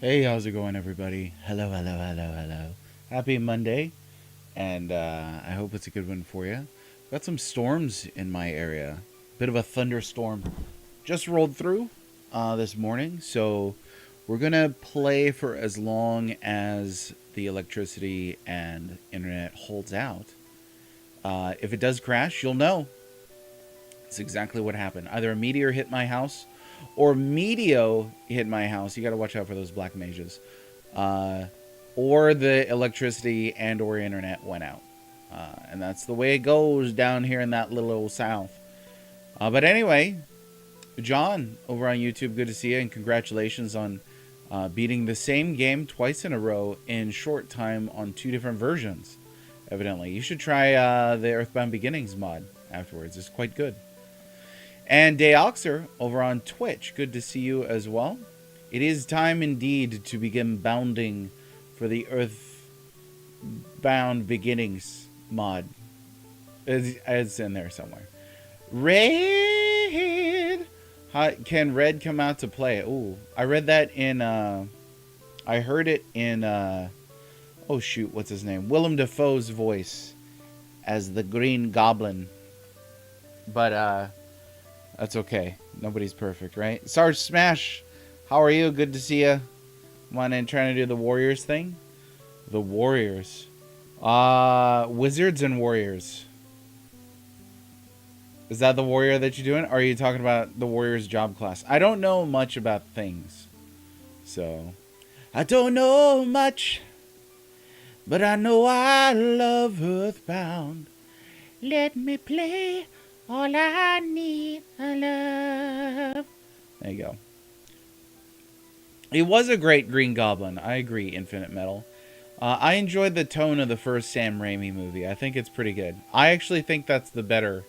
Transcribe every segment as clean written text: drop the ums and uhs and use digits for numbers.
Hey, how's it going, everybody? Hello, hello, hello, hello. Happy Monday, and I hope it's a good one for you. Got some storms in my area. Bit of a thunderstorm just rolled through this morning, so we're gonna play for as long as the electricity and internet holds out. If it does crash, you'll know. It's exactly what happened. Either a meteor hit my house, or Meteo hit my house. You got to watch out for those black mages. Uh, or the electricity and or internet went out. And that's the way it goes down here in that little old south. But anyway, John over on YouTube, good to see you, and congratulations on beating the same game twice in a row in short time on two different versions. Evidently, you should try the EarthBound Beginnings mod afterwards. It's quite good. And Dayoxer over on Twitch, good to see you as well. It is time indeed to begin bounding for the EarthBound Beginnings mod. It's in there somewhere. Red! Can Red come out to play? Ooh, I read that in, I heard it in, oh shoot, what's his name? Willem Dafoe's voice as the Green Goblin. But, that's okay. Nobody's perfect, right? Sarge Smash, how are you? Good to see you. Come on in, trying to do the Warriors thing. The Warriors. Wizards and Warriors. Is that the Warrior that you're doing? Or are you talking about the Warriors job class? I don't know much about things. So, I don't know much. But I know I love EarthBound. Let me play. All I need, I love. There you go. It was a great Green Goblin. I agree, Infinite Metal. I enjoyed the tone of the first Sam Raimi movie. I think it's pretty good. I actually think that's the better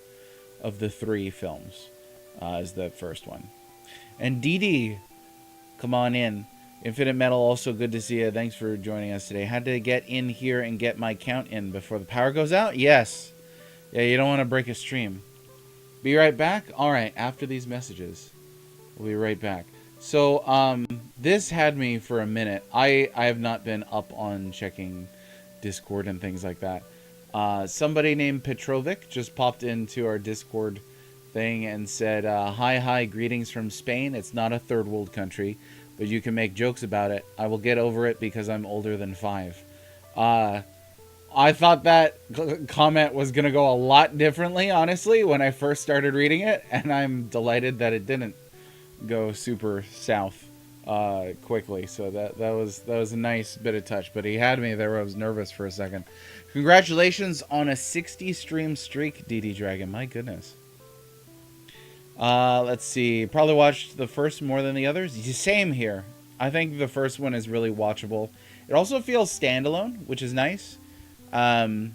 of the three films, is the first one. And DD, come on in. Infinite Metal, also good to see you. Thanks for joining us today. Had to get in here and get my count in before the power goes out? Yes. Yeah, you don't want to break a stream. Be right back? Alright, after these messages. We'll be right back. So, this had me for a minute. I have not been up on checking Discord and things like that. Somebody named Petrovic just popped into our Discord thing and said, hi, greetings from Spain. It's not a third world country, but you can make jokes about it. I will get over it because I'm older than 5. I thought that comment was going to go a lot differently, honestly, when I first started reading it, and I'm delighted that it didn't go super south quickly. So that was a nice bit of touch, but he had me there where I was nervous for a second. Congratulations on a 60 stream streak, DD Dragon. My goodness. Let's see. Probably watched the first more than the others. Same here. I think the first one is really watchable. It also feels standalone, which is nice. You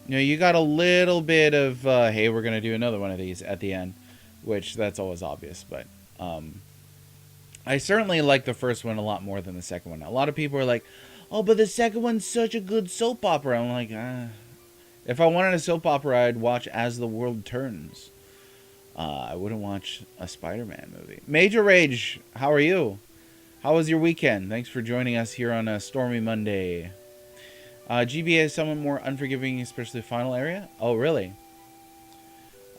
know, you got a little bit of, hey, we're going to do another one of these at the end, which that's always obvious, but, I certainly like the first one a lot more than the second one. A lot of people are like, oh, but the second one's such a good soap opera. I'm like, if I wanted a soap opera, I'd watch As the World Turns. I wouldn't watch a Spider-Man movie. Major Rage, how are you? How was your weekend? Thanks for joining us here on a stormy Monday. GBA is somewhat more unforgiving, especially the final area. Oh, really?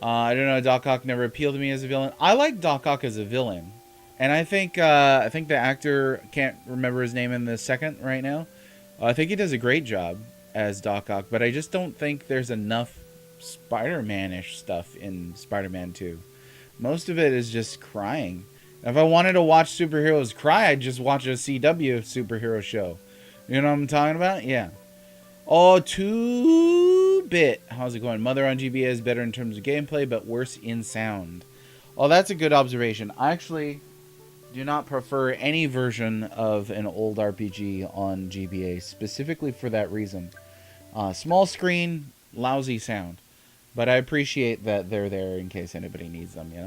I don't know. Doc Ock never appealed to me as a villain. I like Doc Ock as a villain, and I think the actor, can't remember his name in the second right now. I think he does a great job as Doc Ock, but I just don't think there's enough Spider-Man-ish stuff in Spider-Man 2. Most of it is just crying. If I wanted to watch superheroes cry, I'd just watch a CW superhero show. You know what I'm talking about? Yeah. Oh, 2-bit. How's it going? Mother on GBA is better in terms of gameplay, but worse in sound. Oh, that's a good observation. I actually do not prefer any version of an old RPG on GBA, specifically for that reason. Small screen, lousy sound. But I appreciate that they're there in case anybody needs them, you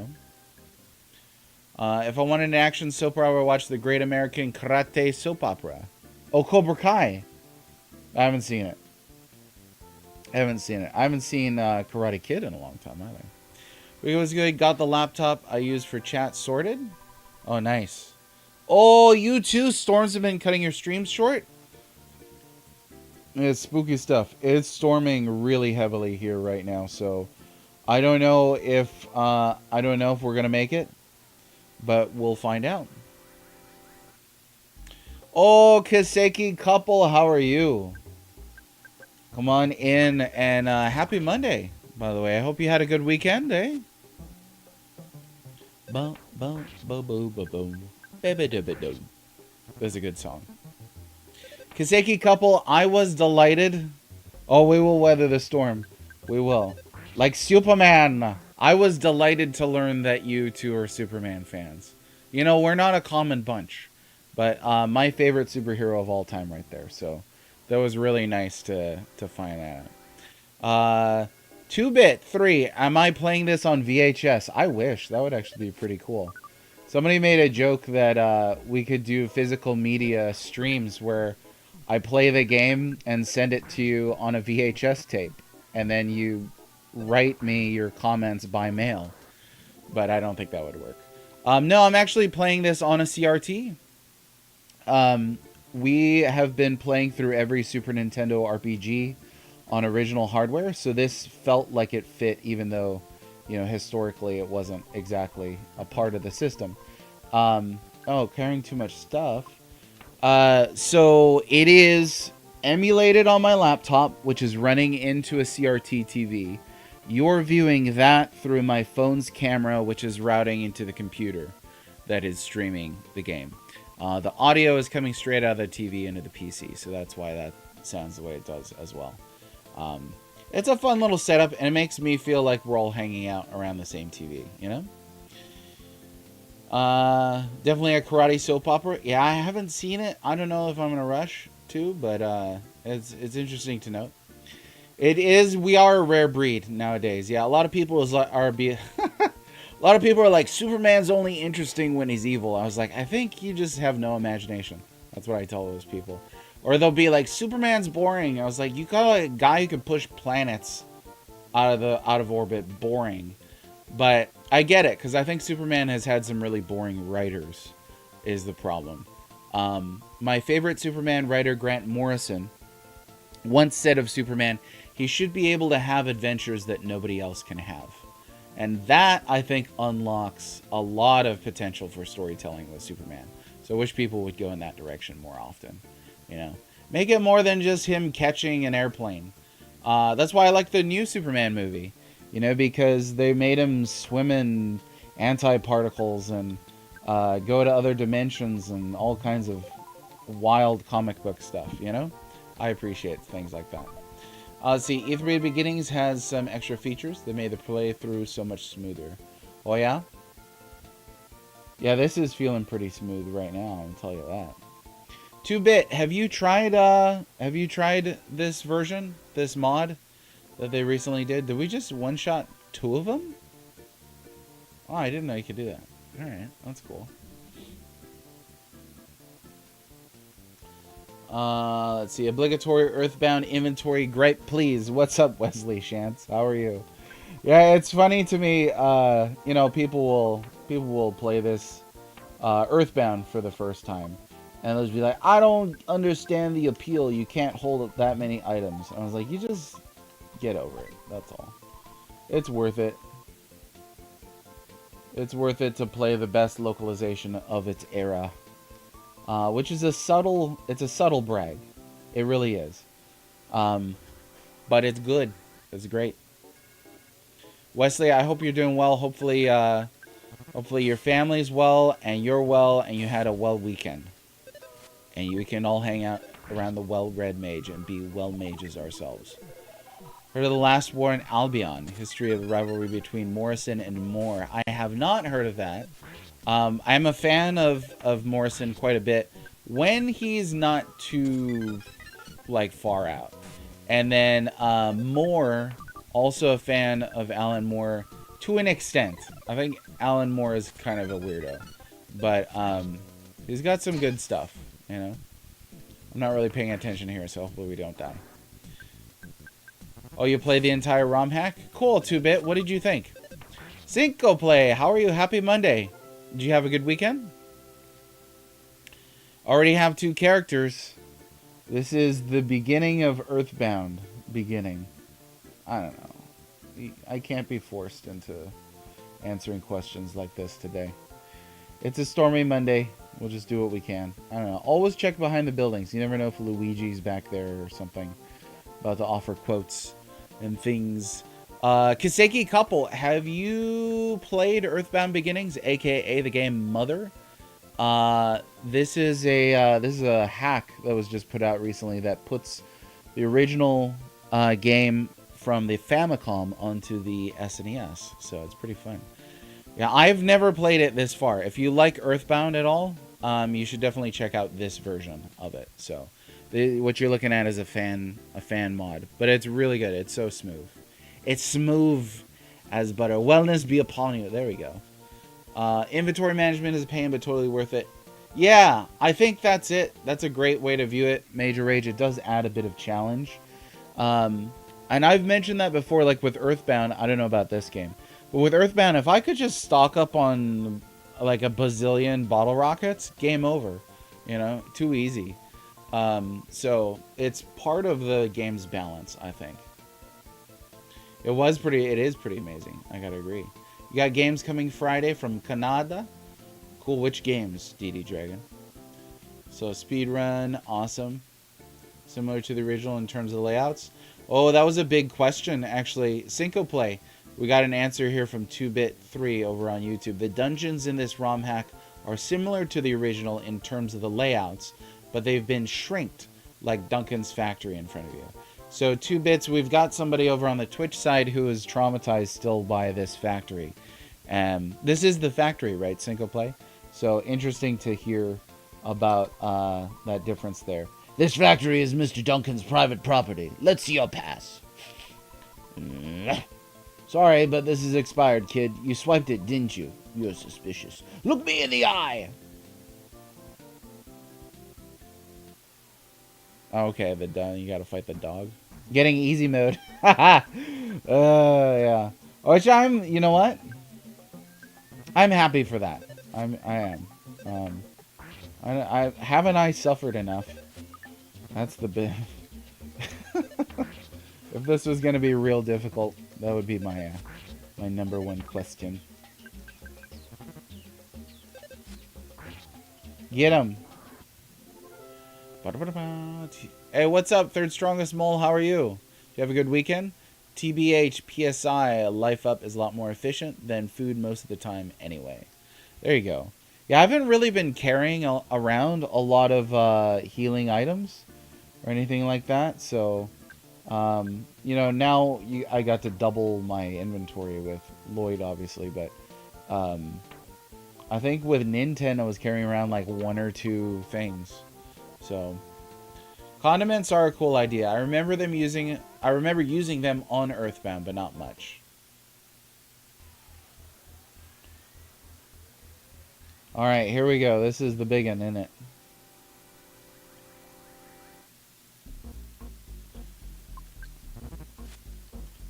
know? If I wanted an action soap opera, I would watch the Great American Karate Soap Opera. Oh, Cobra Kai. I haven't seen it. I haven't seen Karate Kid in a long time either. It was good. Got the laptop I used for chat sorted. Oh, nice. Oh, you too? Storms have been cutting your streams short? It's spooky stuff. It's storming really heavily here right now, so I don't know if we're gonna make it, but we'll find out. Oh, Kiseki couple, how are you? Come on in, and happy Monday, by the way. I hope you had a good weekend, eh? Boom, boom, boom, boom, boom, boom. That's a good song. Kiseki couple, I was delighted. Oh, we will weather the storm. We will. Like Superman. I was delighted to learn that you two are Superman fans. You know, we're not a common bunch. But my favorite superhero of all time right there. So that was really nice to find out. 2-bit 3. Am I playing this on VHS? I wish. That would actually be pretty cool. Somebody made a joke that we could do physical media streams where I play the game and send it to you on a VHS tape. And then you write me your comments by mail. But I don't think that would work. No, I'm actually playing this on a CRT. We have been playing through every Super Nintendo RPG on original hardware. So this felt like it fit, even though, you know, historically it wasn't exactly a part of the system. Oh, carrying too much stuff. So it is emulated on my laptop, which is running into a CRT TV. You're viewing that through my phone's camera, which is routing into the computer that is streaming the game. The audio is coming straight out of the TV into the PC, so that's why that sounds the way it does as well. It's a fun little setup, and it makes me feel like we're all hanging out around the same TV, you know? Definitely a karate soap opera. Yeah, I haven't seen it. I don't know if I'm in a rush to, but it's interesting to note. It is. We are a rare breed nowadays. Yeah, a lot of people are a lot of people are like, Superman's only interesting when he's evil. I was like, I think you just have no imagination. That's what I tell those people. Or they'll be like, Superman's boring. I was like, you got a guy who can push planets out of orbit. Boring. But I get it, because I think Superman has had some really boring writers, is the problem. My favorite Superman writer, Grant Morrison, once said of Superman, he should be able to have adventures that nobody else can have. And that, I think, unlocks a lot of potential for storytelling with Superman. So I wish people would go in that direction more often. You know, make it more than just him catching an airplane. That's why I like the new Superman movie. You know, because they made him swim in anti-particles and go to other dimensions and all kinds of wild comic book stuff, you know? I appreciate things like that. Let's see, E3 Beginnings has some extra features that made the playthrough so much smoother. Oh, yeah? Yeah, this is feeling pretty smooth right now, I'll tell you that. 2-bit, have you tried this version, this mod that they recently did? Did we just one-shot 2 of them? Oh, I didn't know you could do that. Alright, that's cool. Let's see. Obligatory EarthBound inventory gripe, please. What's up, Wesley Shantz? How are you? Yeah, it's funny to me. You know, people will play this EarthBound for the first time, and they'll just be like, "I don't understand the appeal. You can't hold that many items." And I was like, "You just get over it. That's all. It's worth it. It's worth it to play the best localization of its era." Which is it's a subtle brag. It really is. But it's good. It's great. Wesley, I hope you're doing well. Hopefully your family's well, and you're well, and you had a well weekend. And you can all hang out around the well-read mage and be well mages ourselves. Heard of the Last War in Albion, history of the rivalry between Morrison and Moore. I have not heard of that. I'm a fan of Morrison quite a bit when he's not too, like, far out. And then Moore, also a fan of Alan Moore to an extent. I think Alan Moore is kind of a weirdo. But he's got some good stuff, you know. I'm not really paying attention here, so hopefully we don't die. Oh, you played the entire ROM hack? Cool, 2-bit. What did you think? Cinco Play, how are you? Happy Monday. Did you have a good weekend? Already have 2 characters. This is the beginning of EarthBound. Beginning. I don't know. I can't be forced into answering questions like this today. It's a stormy Monday. We'll just do what we can. I don't know. Always check behind the buildings. You never know if Luigi's back there or something. About to offer quotes and things. Kiseki Couple, have you played EarthBound Beginnings, aka the game Mother? This is a hack that was just put out recently that puts the original game from the Famicom onto the SNES. So it's pretty fun. Yeah, I've never played it this far. If you like EarthBound at all, you should definitely check out this version of it. So, what you're looking at is a fan mod, but it's really good. It's so smooth. It's smooth as butter. Wellness be upon you. There we go. Inventory management is a pain, but totally worth it. Yeah, I think that's it. That's a great way to view it. Major Rage. It does add a bit of challenge. And I've mentioned that before, like with EarthBound. I don't know about this game. But with EarthBound, if I could just stock up on like a bazillion bottle rockets, game over. You know, too easy. So it's part of the game's balance, I think. It is pretty amazing. I gotta agree. You got games coming Friday from Canada. Cool. Which games, DD Dragon? So speedrun, awesome. Similar to the original in terms of layouts. Oh, that was a big question, actually. Cinco Play. We got an answer here from 2bit3 over on YouTube. The dungeons in this ROM hack are similar to the original in terms of the layouts, but they've been shrinked like Duncan's factory in front of you. So 2bits, we've got somebody over on the Twitch side who is traumatized still by this factory. This is the factory, right, Cinco Play? So interesting to hear about that difference there. This factory is Mr. Duncan's private property. Let's see your pass. Sorry, but this is expired, kid. You swiped it, didn't you? You're suspicious. Look me in the eye! Okay, you gotta fight the dog. Getting easy mode. Yeah. Which you know what? I'm happy for that. I am. Haven't I suffered enough? That's the bit. If this was gonna be real difficult, that would be my number one question. Get him. Hey, what's up, third strongest mole? How are you? You have a good weekend? TBH, PSI, life up is a lot more efficient than food most of the time anyway. There you go. Yeah, I haven't really been carrying around a lot of healing items or anything like that. So, you know, now I got to double my inventory with Lloyd, obviously. But I think with Nintendo, I was carrying around like 1 or 2 things. So, condiments are a cool idea. I remember using them on EarthBound, but not much. All right, here we go. This is the big one, isn't it?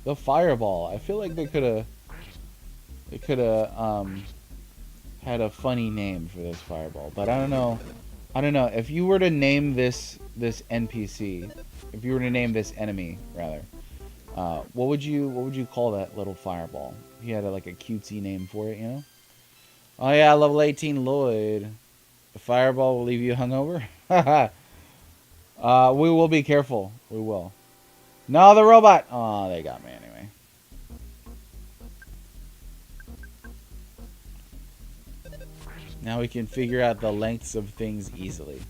The fireball. I feel like they could have had a funny name for this fireball, but I don't know. If you were to name this NPC, if you were to name this enemy rather, what would you call that little fireball? If you had like a cutesy name for it, you know? Oh yeah, level 18 Lloyd. The fireball will leave you hungover. We will be careful. We will. No, the robot. Oh, they got me anyway. Now we can figure out the lengths of things easily.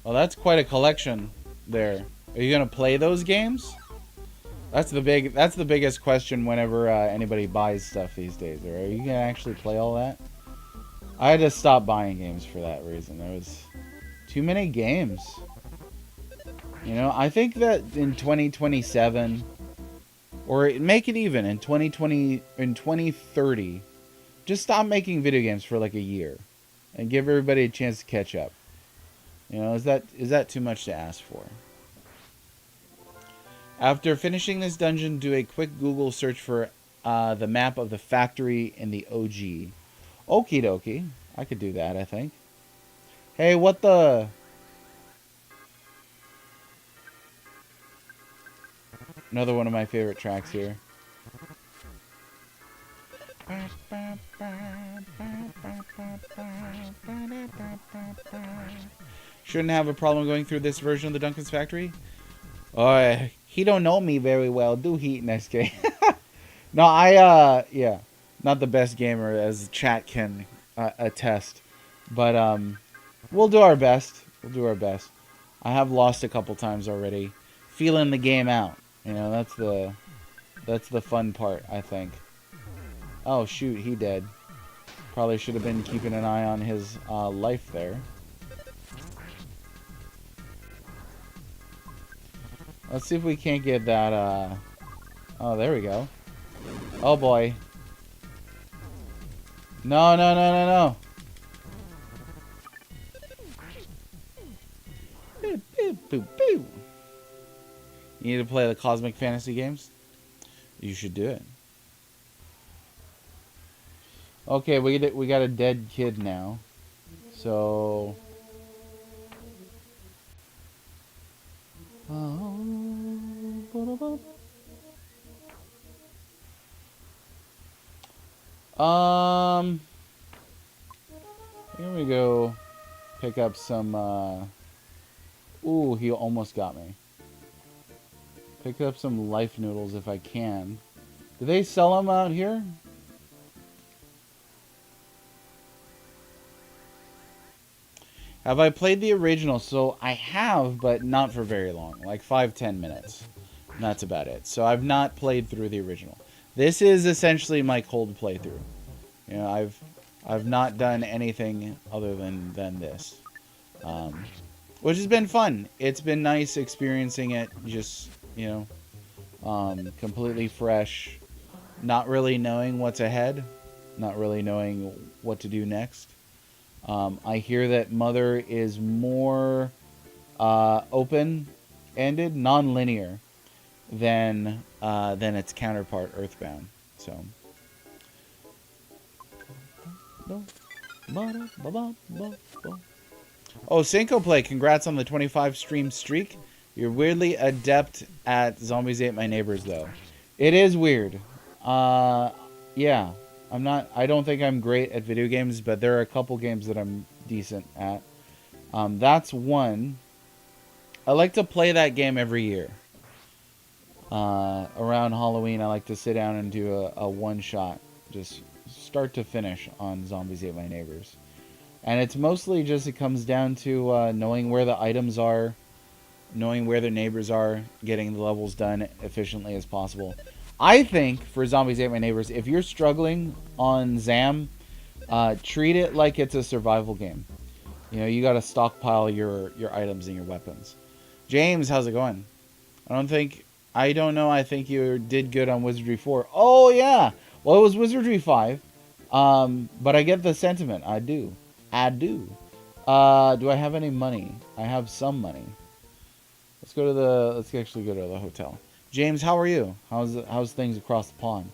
Well, that's quite a collection there. Are you gonna play those games? That's the biggest question whenever anybody buys stuff these days. Are you gonna actually play all that? I had to stop buying games for that reason. There was too many games. You know, I think that in 2027, or make it even in 2030, just stop making video games for like a year, and give everybody a chance to catch up. You know, is that too much to ask for? After finishing this dungeon, do a quick Google search for the map of the factory in the OG. Okie dokie. I could do that, I think. Hey, what the... Another one of my favorite tracks here. Shouldn't have a problem going through this version of the Duncan's Factory. He don't know me very well, do he, next game? No, yeah, not the best gamer, as chat can attest. But, we'll do our best. We'll do our best. I have lost a couple times already. Feeling the game out. You know, that's the fun part, I think. Oh, shoot, he dead. Probably should have been keeping an eye on his life there. Let's see if we can't get that, Oh, there we go. Oh, boy. No, no, no, no, no. Boop, boop, boop, boop. You need to play the Cosmic Fantasy games? You should do it. Okay, we got a dead kid now. So... Here we go. Pick up some, Ooh, he almost got me. Pick up some life noodles if I can. Do they sell them out here? Have I played the original? So I have, but not for very long. Like 5-10 minutes. And that's about it. So I've not played through the original. This is essentially my cold playthrough. You know, I've not done anything other than this. Which has been fun. It's been nice experiencing it just, you know, completely fresh. Not really knowing what's ahead. Not really knowing what to do next. I hear that Mother is more open-ended, non-linear than its counterpart, EarthBound. So. Oh, Cinco Play, congrats on the 25 stream streak. You're weirdly adept at Zombies Ate My Neighbors, though. It is weird. Yeah. I don't think I'm great at video games, but there are a couple games that I'm decent at. That's one. I like to play that game every year. Around Halloween, I like to sit down and do a one-shot, just start to finish on Zombies Ate My Neighbors. And it's mostly just, it comes down to knowing where the items are, knowing where the neighbors are, getting the levels done efficiently as possible. I think, for Zombies Ate My Neighbors, if you're struggling on ZAM, treat it like it's a survival game. You know, you gotta stockpile your items and your weapons. James, how's it going? I don't know, I think you did good on Wizardry 4. Oh, yeah! Well, it was Wizardry 5. But I get the sentiment. I do. Do I have any money? I have some money. Let's actually go to the hotel. James, how are you? How's things across the pond?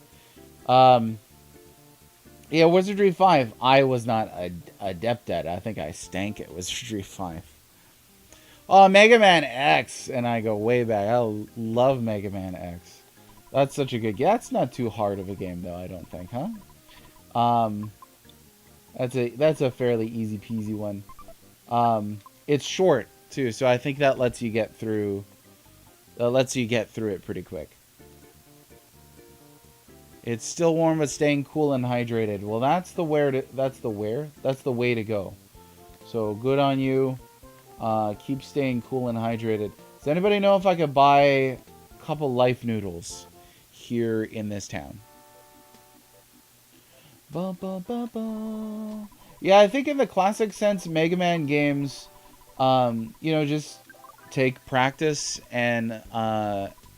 Yeah, Wizardry 5, I was not adept at it. I think I stank at Wizardry 5. Oh, Mega Man X, and I go way back. I love Mega Man X. That's such a good game. That's not too hard of a game, though, I don't think, huh? That's a fairly easy peasy one. It's short too, so I think that lets you get through. It pretty quick. It's still warm but staying cool and hydrated. Well, that's the way to go. So good on you. Keep staying cool and hydrated. Does anybody know if I could buy a couple life noodles here in this town? Yeah, I think in the classic sense, Mega Man games, just take practice and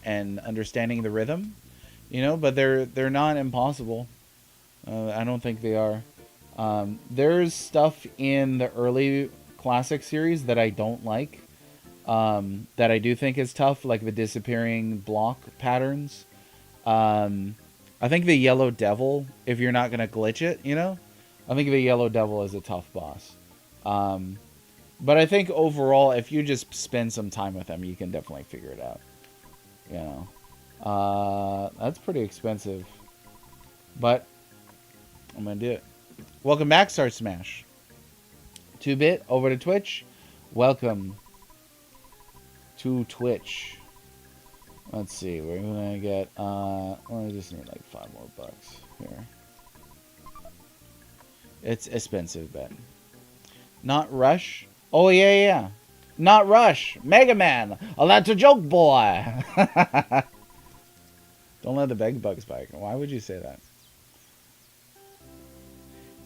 understanding the rhythm, but they're not impossible. I don't think they are. There's stuff in the early classic series that I don't like, that I do think is tough, like the disappearing block patterns. I think the Yellow Devil, if you're not gonna glitch it, you know, I think the Yellow Devil is a tough boss. But I think overall, if you just spend some time with them, you can definitely figure it out. You know, that's pretty expensive, but I'm gonna do it. Welcome back, Star Smash. 2-bit over to Twitch. Welcome to Twitch. Let's see, we're gonna get. Well, I just need like $5 more here. It's expensive, bet. Not Rush. Oh yeah. Not Rush. Mega Man. Oh, that's a joke, boy. Don't let the beg bugs bite. Why would you say that?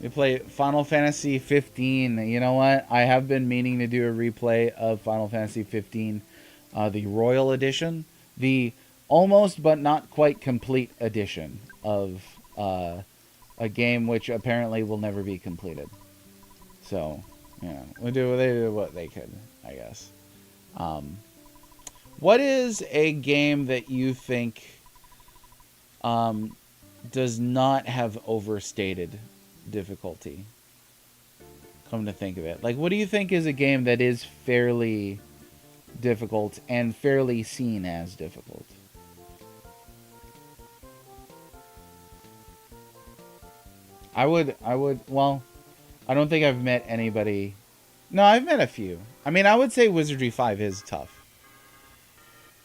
We play Final Fantasy 15. You know what? I have been meaning to do a replay of Final Fantasy 15, the Royal Edition, the almost but not quite complete edition of a game which apparently will never be completed. So, you know, they did what they could, I guess. What is a game that you think does not have overstated difficulty? Come to think of it, like, what do you think is a game that is fairly difficult and fairly seen as difficult? I would, well, I don't think I've met anybody. No, I've met a few. I mean, I would say Wizardry 5 is tough.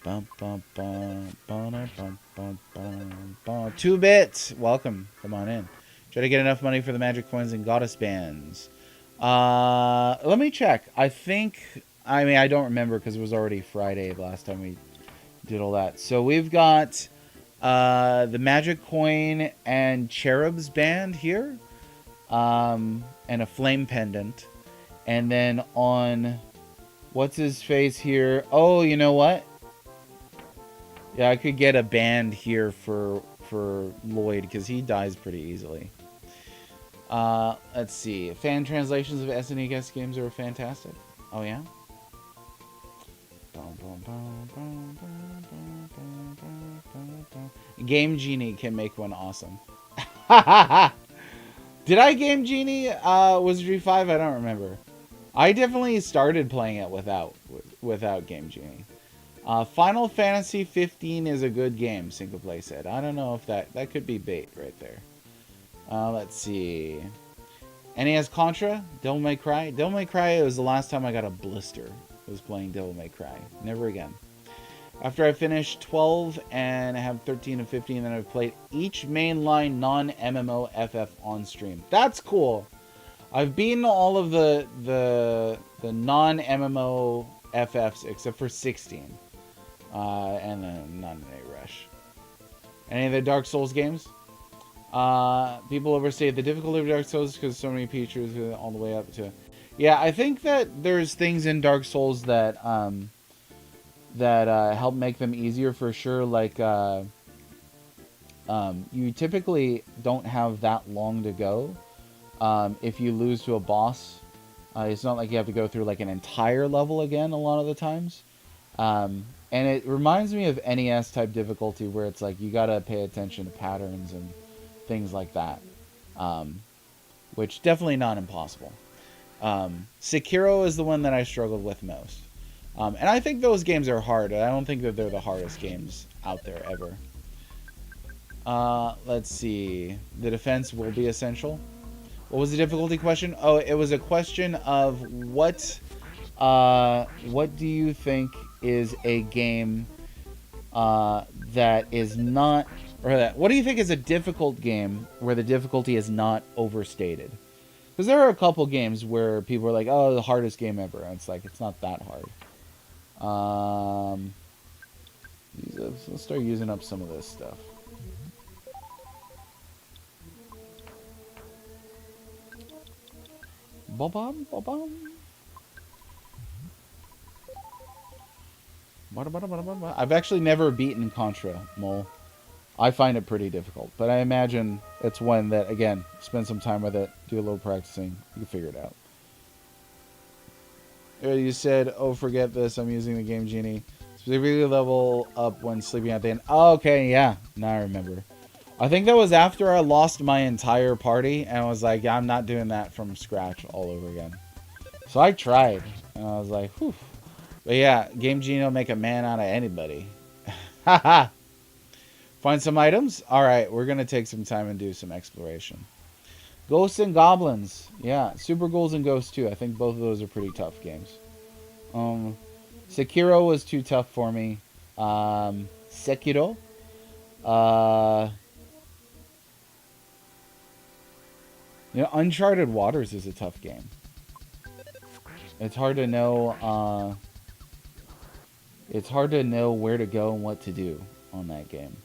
2-bit, welcome. Come on in. Try to get enough money for the magic coins and goddess bands. Let me check. I don't remember because it was already Friday the last time we did all that. So we've got the magic coin and cherubs band here, and a flame pendant, and then on what's his face here. Oh, you know what? Yeah, I could get a band here for Lloyd because he dies pretty easily. Let's see. Fan translations of SNES games are fantastic. Oh yeah. Game Genie can make one awesome. Did I Game Genie Wizardry 5? I don't remember. I definitely started playing it without Game Genie. Final Fantasy 15 is a good game, Single Play said. I don't know if that could be bait right there. Let's see. NES Contra, Devil May Cry. Devil May Cry was the last time I got a blister. I was playing Devil May Cry. Never again. After I finished 12 and I have 13 and 15, then I've played each mainline non-MMO FF on stream. That's cool. I've beaten all of the non-MMO FFs except for 16. And then not in a rush. Any of the Dark Souls games? People overstate the difficulty of Dark Souls because so many features all the way up to... Yeah, I think that there's things in Dark Souls that help make them easier for sure. Like, you typically don't have that long to go. If you lose to a boss, it's not like you have to go through like an entire level again a lot of the times. And it reminds me of NES type difficulty where it's like you gotta pay attention to patterns and things like that, which definitely not impossible. Sekiro is the one that I struggled with most, and I think those games are hard. I don't think that they're the hardest games out there ever. Let's see. The defense will be essential. What was the difficulty question? Oh, it was a question of what do you think is a game that is not, or that, what do you think is a difficult game where the difficulty is not overstated? Because there are a couple games where people are like, oh, the hardest game ever. And it's like, it's not that hard. Let's start using up some of this stuff. Ba-bum, ba-bum. I've actually never beaten Contra, Mole. I find it pretty difficult, but I imagine it's one that, again, spend some time with it, do a little practicing, you can figure it out. You said, oh, forget this, I'm using the Game Genie. Specifically level up when sleeping at the end. Oh, okay, yeah, now I remember. I think that was after I lost my entire party, and I was like, yeah, I'm not doing that from scratch all over again. So I tried, and I was like, whew. But yeah, Game Genie will make a man out of anybody. Haha. Find some items? Alright, we're going to take some time and do some exploration. Ghosts and Goblins. Yeah, Super Ghouls and Ghosts too. I think both of those are pretty tough games. Sekiro was too tough for me. Sekiro. Uncharted Waters is a tough game. It's hard to know. It's hard to know where to go and what to do on that game.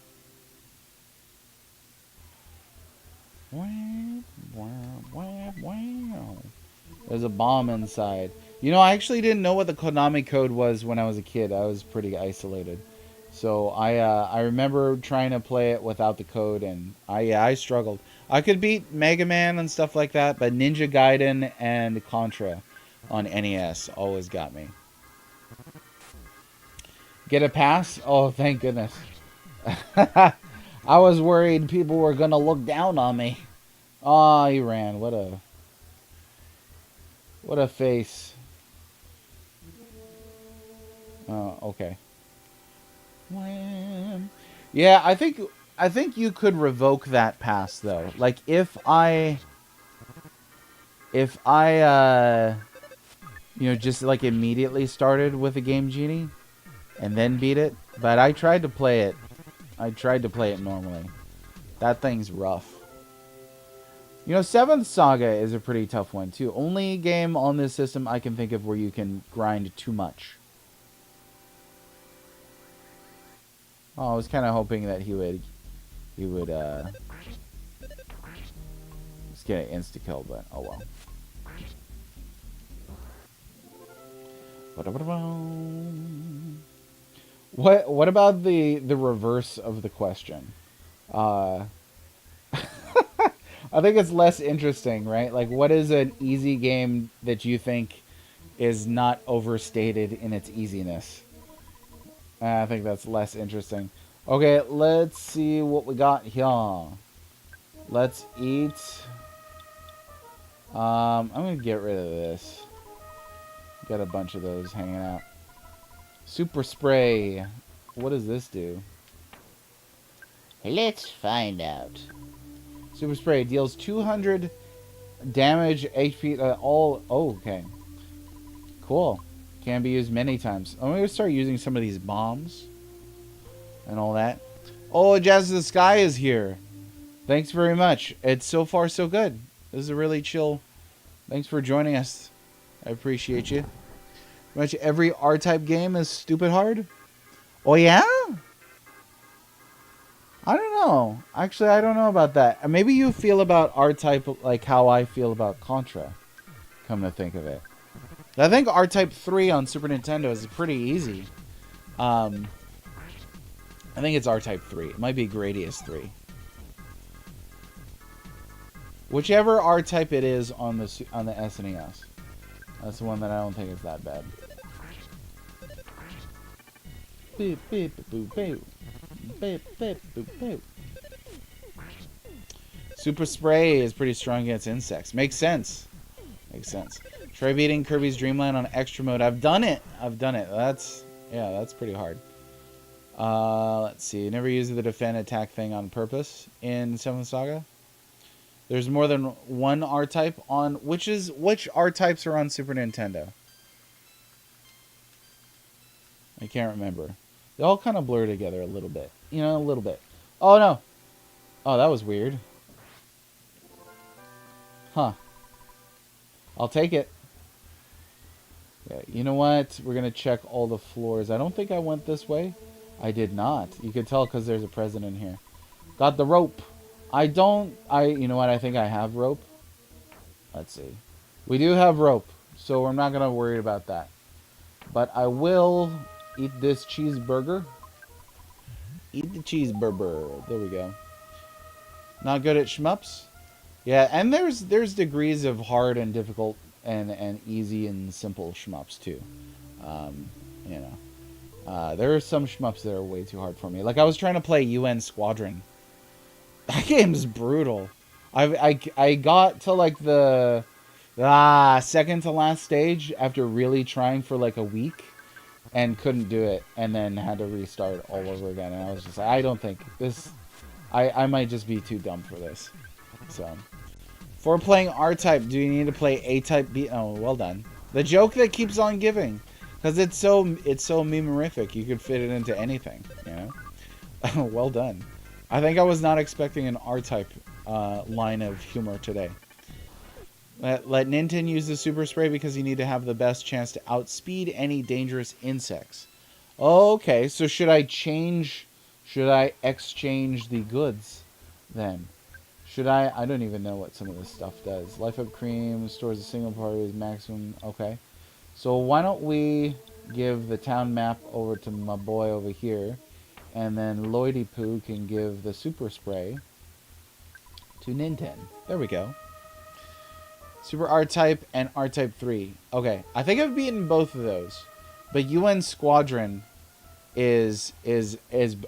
There's a bomb inside. I actually didn't know what the Konami code was when I was a kid. I was pretty isolated. So I remember trying to play it without the code, and I struggled. I could beat Mega Man and stuff like that, but Ninja Gaiden and Contra on NES always got me. Get a pass? Oh, thank goodness. I was worried people were going to look down on me. Oh, he ran. What a face. Oh, okay. Yeah, I think you could revoke that pass though. Like if I just like immediately started with a Game Genie and then beat it, but I tried to play it. I tried to play it normally. That thing's rough. Seventh Saga is a pretty tough one too. Only game on this system I can think of where you can grind too much. Oh, I was kind of hoping that he would just get an insta-kill, but oh well. What about the reverse of the question? I think it's less interesting, right? Like, what is an easy game that you think is not overstated in its easiness? I think that's less interesting. Okay, let's see what we got here. Let's eat. I'm going to get rid of this. Got a bunch of those hanging out. Super Spray. What does this do? Let's find out. Super Spray deals 200 damage, HP, all... Oh, okay. Cool. Can be used many times. I'm going to start using some of these bombs and all that. Oh, Jazz of the Sky is here. Thanks very much. It's so far so good. This is a really chill. Thanks for joining us. I appreciate you. Pretty much every R-type game is stupid hard. Oh, yeah? I don't know. Actually, I don't know about that. Maybe you feel about R-type like how I feel about Contra. Come to think of it. I think R-Type 3 on Super Nintendo is pretty easy. I think it's R-Type 3. It might be Gradius 3. Whichever R-Type it is on the SNES. That's the one that I don't think is that bad. Super Spray is pretty strong against insects. Makes sense. Makes sense. Try beating Kirby's Dream Land on extra mode. I've done it. That's pretty hard. Let's see. Never used the defend attack thing on purpose in Seventh Saga. There's more than one R-type on... Which R-types are on Super Nintendo? I can't remember. They all kind of blur together a little bit. A little bit. Oh, no. Oh, that was weird. Huh. I'll take it. Yeah, you know what? We're going to check all the floors. I don't think I went this way. I did not. You could tell because there's a present in here. Got the rope. You know what? I think I have rope. Let's see. We do have rope, so we're not going to worry about that. But I will eat this cheeseburger. Eat the cheeseburger. There we go. Not good at shmups? Yeah, and there's degrees of hard and difficult and easy and simple shmups too. There are some shmups that are way too hard for me. Like I was trying to play UN Squadron, That game's brutal. I got to like the second to last stage after really trying for like a week and couldn't do it, and then had to restart all over again. And I was just like, I don't think this. I might just be too dumb for this. So, for playing R-Type, do you need to play A-Type B? Oh, well done. The joke that keeps on giving, because it's so memorific. You could fit it into anything, you know. Well done. I think I was not expecting an R-Type line of humor today. Let Ninten use the super spray because you need to have the best chance to outspeed any dangerous insects. Okay, so should I exchange the goods then? Should I? I don't even know what some of this stuff does. Life Up Cream stores a single party maximum. Okay. So why don't we give the town map over to my boy over here, and then Lloydie Poo can give the super spray to Ninten. There we go. Super R-Type and R-Type 3. Okay, I think I've beaten both of those. But UN Squadron is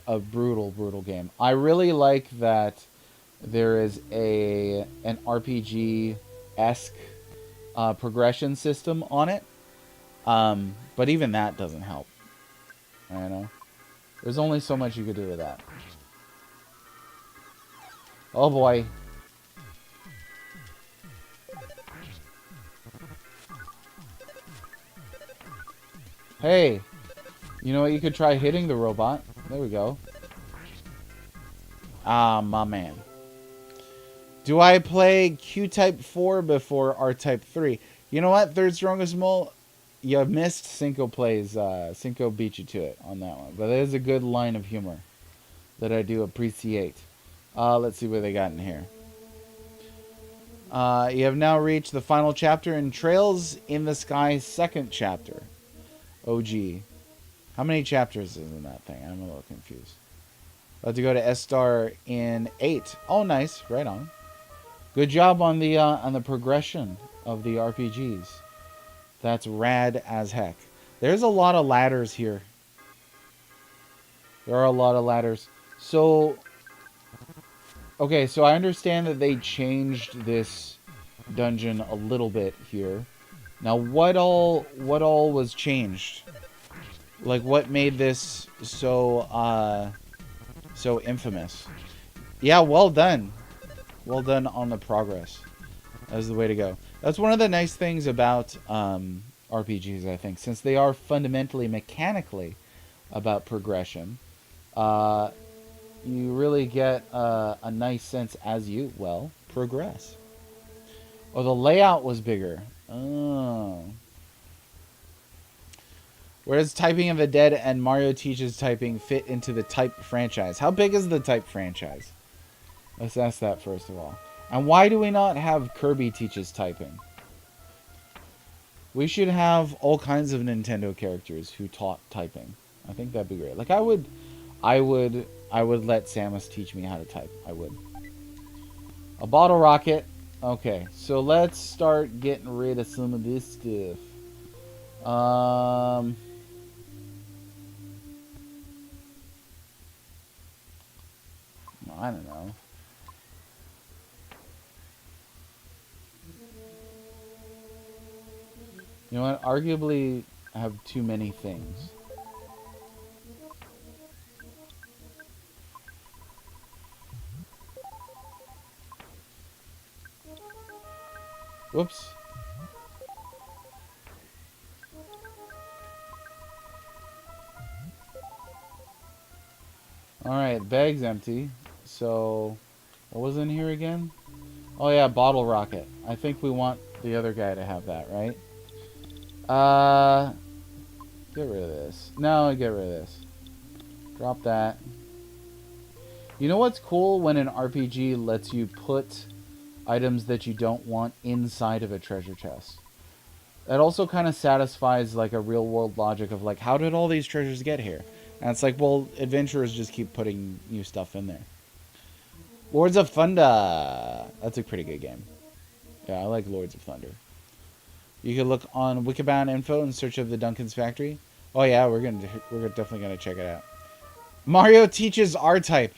a brutal game. I really like that there is an RPG-esque progression system on it. But even that doesn't help. I know. There's only so much you could do with that. Oh boy. Hey, you know what? You could try hitting the robot. There we go. Ah, my man. Do I play Q-Type 4 before R-Type 3? You know what? Third Strongest Mole, you missed. Cinco plays. Cinco beat you to it on that one. But it is a good line of humor that I do appreciate. Let's see what they got in here. You have now reached the final chapter in Trails in the Sky second chapter. Oh, gee. How many chapters is in that thing? I'm a little confused. About to go to S-Star in 8. Oh, nice. Right on. Good job on the progression of the RPGs. That's rad as heck. There's a lot of ladders here. There are a lot of ladders. So, okay, so I understand that they changed this dungeon a little bit here. Now, what all was changed? Like, what made this so infamous? Yeah, well done. Well done on the progress. That's the way to go. That's one of the nice things about RPGs, I think. Since they are fundamentally, mechanically about progression, you really get a nice sense as you, well, progress. Oh, the layout was bigger. Oh. Where does Typing of the Dead and Mario Teaches Typing fit into the Type franchise? How big is the Type franchise? Let's ask that first of all. And why do we not have Kirby Teaches Typing? We should have all kinds of Nintendo characters who taught typing. I think that'd be great. Like I would let Samus teach me how to type. I would. A bottle rocket. Okay, so let's start getting rid of some of this stuff. I don't know. You know what? Arguably, I have too many things. Whoops. Alright, bag's empty. So, what was in here again? Oh yeah, bottle rocket. I think we want the other guy to have that, right? Get rid of this. No, get rid of this. Drop that. You know what's cool when an RPG lets you put items that you don't want inside of a treasure chest? That also kind of satisfies like a real world logic of like, how did all these treasures get here? And it's like, well, adventurers just keep putting new stuff in there. Lords of Thunder. That's a pretty good game. Yeah, I like Lords of Thunder. You can look on Wikibound info in search of the Duncan's Factory. Oh yeah, we're definitely gonna check it out. Mario Teaches R-Type.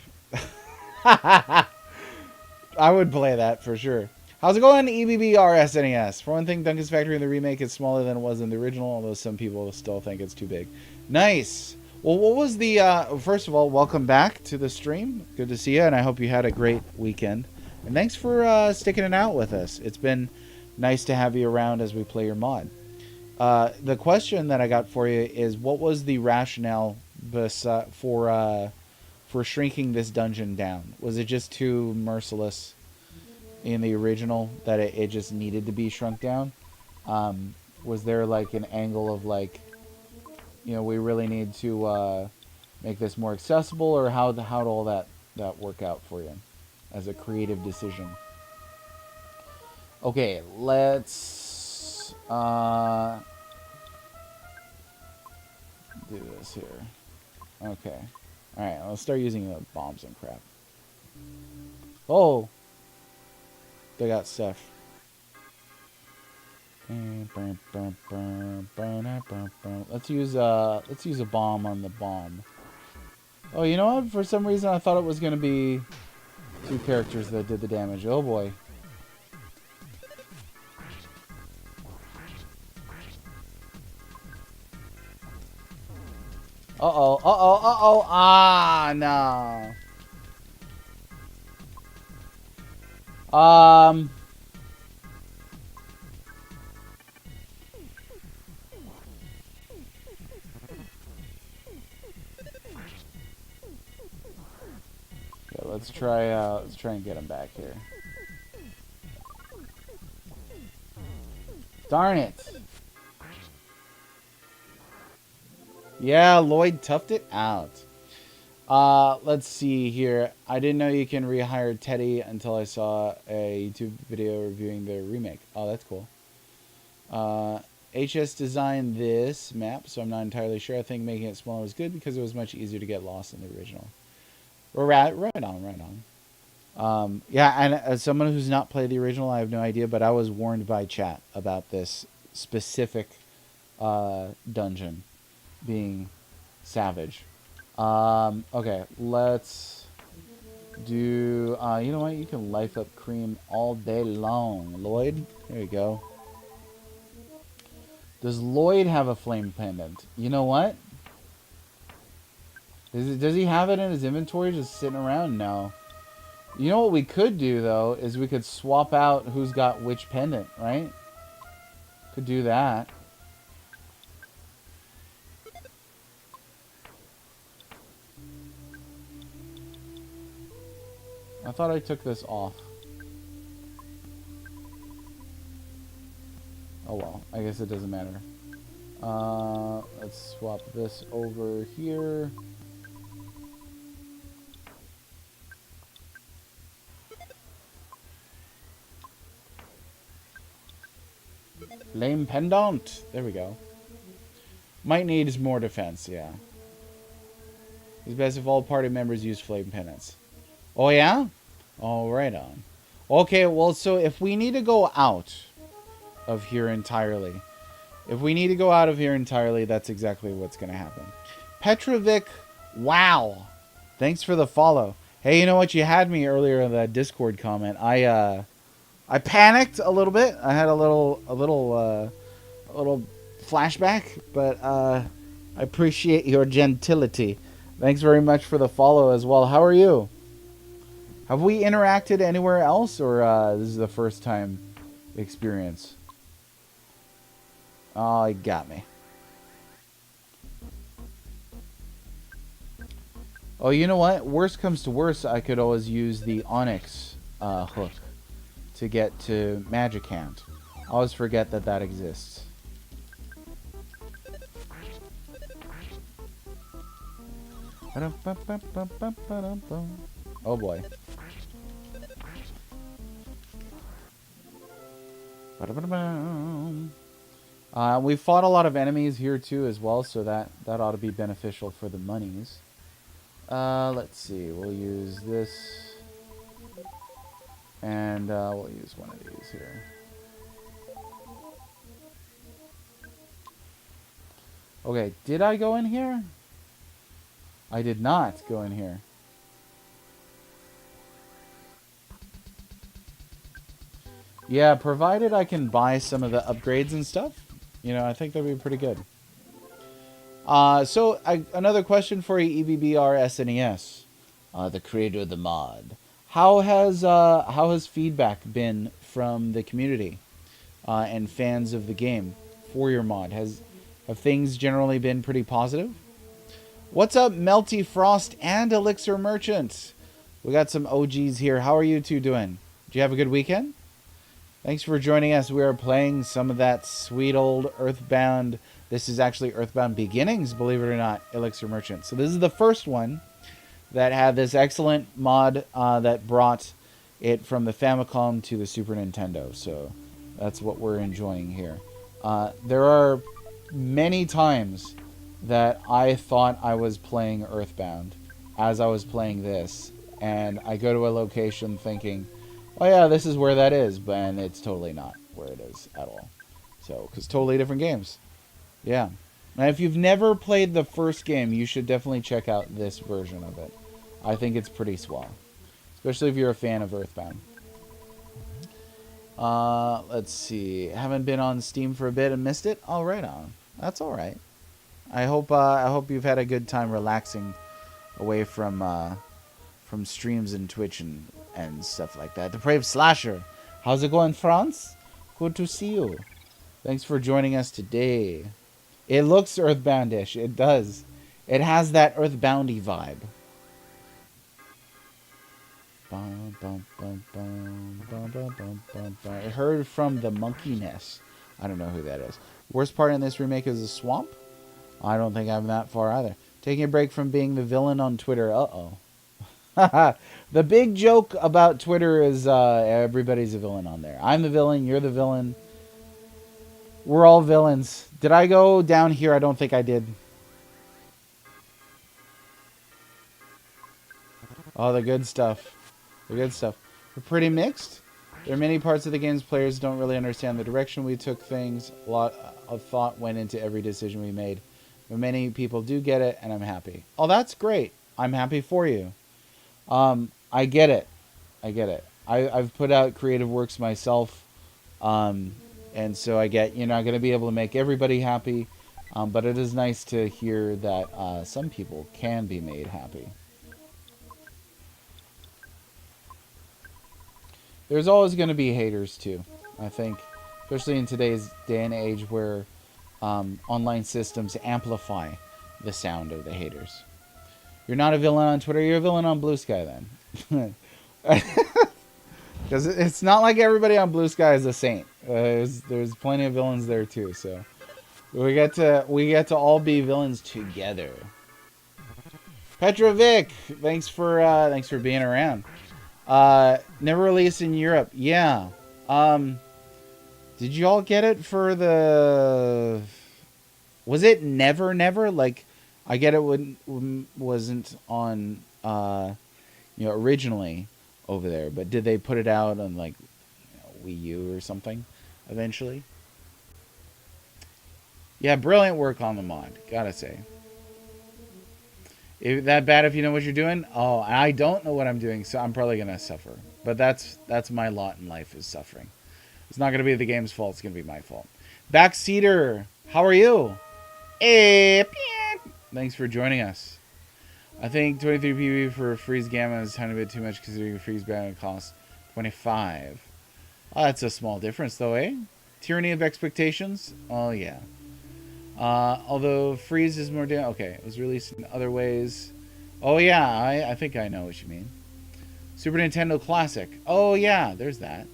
I would play that for sure. How's it going, EBBR SNES? For one thing, Duncan's Factory in the remake is smaller than it was in the original, although some people still think it's too big. Nice. Well, what was the... first of all, welcome back to the stream. Good to see you, and I hope you had a great weekend. And thanks for sticking it out with us. It's been nice to have you around as we play your mod. The question that I got for you is, what was the rationale for shrinking this dungeon down? Was it just too merciless in the original that it just needed to be shrunk down? Was there like an angle of like, you know, we really need to make this more accessible, or how'd all that work out for you as a creative decision? Okay, let's do this here. Okay. Alright, I'll start using the bombs and crap. Oh! They got stuff. Let's use a bomb on the bomb. Oh, you know what? For some reason I thought it was gonna be two characters that did the damage. Oh boy. Uh-oh, uh-oh, uh-oh. Ah, no. Yeah, let's try and get him back here. Darn it. Yeah, Lloyd toughed it out. Let's see here. I didn't know you can rehire Teddy until I saw a YouTube video reviewing the remake. Oh, that's cool. HS designed this map, so I'm not entirely sure. I think making it smaller was good because it was much easier to get lost in the original. Right on. Yeah, and as someone who's not played the original, I have no idea, but I was warned by chat about this specific dungeon being savage. Okay, let's do, you know what? You can life up cream all day long, Lloyd. There you go. Does Lloyd have a flame pendant? You know what? Does he have it in his inventory just sitting around? No. You know what we could do, though, is we could swap out who's got which pendant, right? Could do that. I thought I took this off. Oh well, I guess it doesn't matter. Let's swap this over here. Flame pendant. There we go. Might need more defense, yeah. It's best if all party members use flame pendants. Oh yeah? Oh, right on. Okay, well, so if we need to go out of here entirely, that's exactly what's going to happen. Petrovic, wow. Thanks for the follow. Hey, you know what? You had me earlier in that Discord comment. I panicked a little bit. I had a little flashback, but I appreciate your gentility. Thanks very much for the follow as well. How are you? Have we interacted anywhere else, or this is the first time experience? Oh, he got me. Oh, you know what? Worst comes to worst, I could always use the Onyx hook to get to Magic Hand. I always forget that that exists. Oh boy. We fought a lot of enemies here too as well, so that ought to be beneficial for the monies. Let's see, we'll use this, and we'll use one of these here. Okay, did I go in here? I did not go in here. Yeah, provided I can buy some of the upgrades and stuff, you know, I think that'd be pretty good. Another question for you, EBBR SNES, the creator of the mod. How has feedback been from the community and fans of the game for your mod? Have things generally been pretty positive? What's up, Melty Frost and Elixir Merchant? We got some OGs here. How are you two doing? Did you have a good weekend? Thanks for joining us. We are playing some of that sweet old EarthBound. This is actually EarthBound Beginnings, believe it or not, Elixir Merchant. So this is the first one that had this excellent mod that brought it from the Famicom to the Super Nintendo. So that's what we're enjoying here. There are many times that I thought I was playing EarthBound as I was playing this. And I go to a location thinking, oh yeah, this is where that is, but it's totally not where it is at all. So, because totally different games. Yeah. And if you've never played the first game, you should definitely check out this version of it. I think it's pretty swell. Especially if you're a fan of EarthBound. Let's see. Haven't been on Steam for a bit and missed it? Oh, right on. That's alright. I hope you've had a good time relaxing away from streams and Twitch and stuff like that. Depraved Slasher. How's it going, France? Good to see you. Thanks for joining us today. It looks Earthbound-ish. It does. It has that Earthboundy vibe. I heard from the Monkey Nest. I don't know who that is. Worst part in this remake is the swamp? I don't think I'm that far either. Taking a break from being the villain on Twitter. Uh-oh. The big joke about Twitter is everybody's a villain on there. I'm the villain. You're the villain. We're all villains. Did I go down here? I don't think I did. Oh, the good stuff. The good stuff. We're pretty mixed. There are many parts of the game's players don't really understand the direction we took things. A lot of thought went into every decision we made. But many people do get it, and I'm happy. Oh, that's great. I'm happy for you. I get it. I get it. I've put out creative works myself. And so I get you're not going to be able to make everybody happy. But it is nice to hear that some people can be made happy. There's always going to be haters too, I think. Especially in today's day and age where online systems amplify the sound of the haters. You're not a villain on Twitter, you're a villain on Blue Sky then. Because it's not like everybody on Blue Sky is a saint. There's plenty of villains there too, so we get to all be villains together. Petrovic, thanks for being around. Never released in Europe. Yeah. Did you all get it for the... Was it Never? Like, I get it wasn't on, originally over there. But did they put it out on, like, Wii U or something eventually? Yeah, brilliant work on the mod, gotta say. Is that bad if you know what you're doing? Oh, I don't know what I'm doing, so I'm probably going to suffer. But that's my lot in life, is suffering. It's not going to be the game's fault. It's going to be my fault. Backseater, how are you? Hey, thanks for joining us. I think 23 PB for freeze gamma is a tiny bit too much considering freeze band costs 25. Oh, that's a small difference, though, eh? Tyranny of expectations? Oh, yeah. Although freeze is more okay, it was released in other ways. Oh yeah, I think I know what you mean. Super Nintendo Classic. Oh yeah, there's that.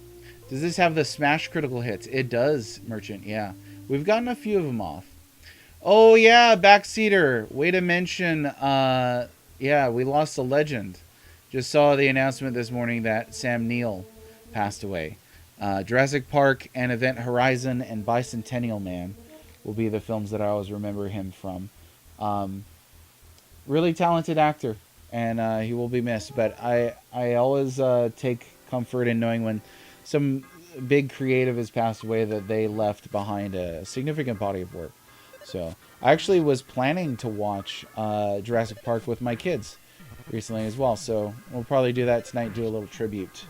Does this have the smash critical hits? It does, Merchant, yeah. We've gotten a few of them off. Oh yeah, Backseater. Way to mention, yeah, we lost a legend. Just saw the announcement this morning that Sam Neill passed away. Jurassic Park and Event Horizon and Bicentennial Man will be the films that I always remember him from. Really talented actor, and he will be missed. But I always take comfort in knowing when some big creative has passed away that they left behind a significant body of work. So I actually was planning to watch Jurassic Park with my kids recently as well. So we'll probably do that tonight, do a little tribute.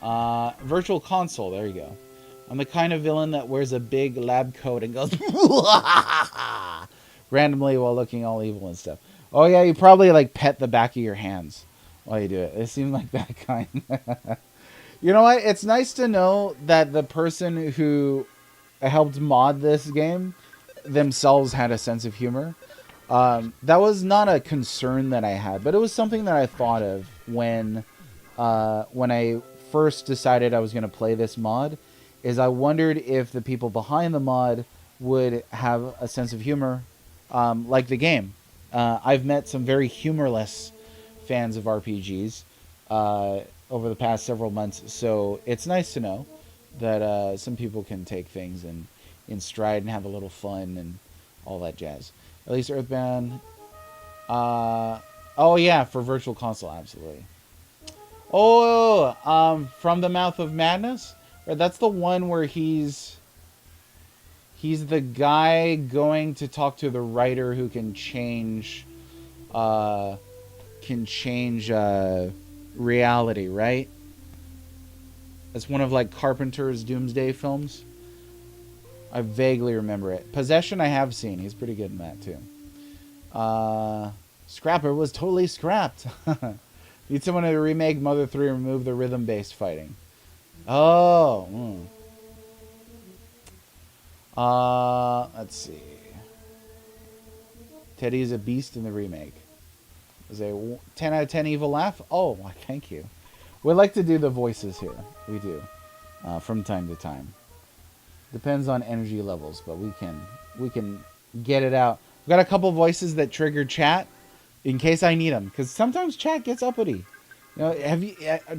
Virtual console. There you go. I'm the kind of villain that wears a big lab coat and goes randomly while looking all evil and stuff. Oh yeah, you probably like pet the back of your hands while you do it. It seemed like that kind. You know what? It's nice to know that the person who helped mod this game themselves had a sense of humor. That was not a concern that I had, but it was something that I thought of when I first decided I was going to play this mod. Is I wondered if the people behind the mod would have a sense of humor, like the game. I've met some very humorless fans of RPGs over the past several months, so it's nice to know that some people can take things in stride and have a little fun and all that jazz. At least EarthBound. Oh yeah, for Virtual Console, absolutely. Oh, From the Mouth of Madness. That's the one where he's the guy going to talk to the writer who can change reality, right? It's one of like Carpenter's Doomsday films. I vaguely remember it. Possession I have seen. He's pretty good in that too. Scrapper was totally scrapped. Need someone to remake Mother 3 and remove the rhythm-based fighting. Oh. Let's see. Teddy is a beast in the remake. Is a 10 out of 10 evil laugh? Oh, thank you. We like to do the voices here. We do. From time to time. Depends on energy levels, but we can get it out. We've got a couple voices that trigger chat in case I need them, because sometimes chat gets uppity. You know,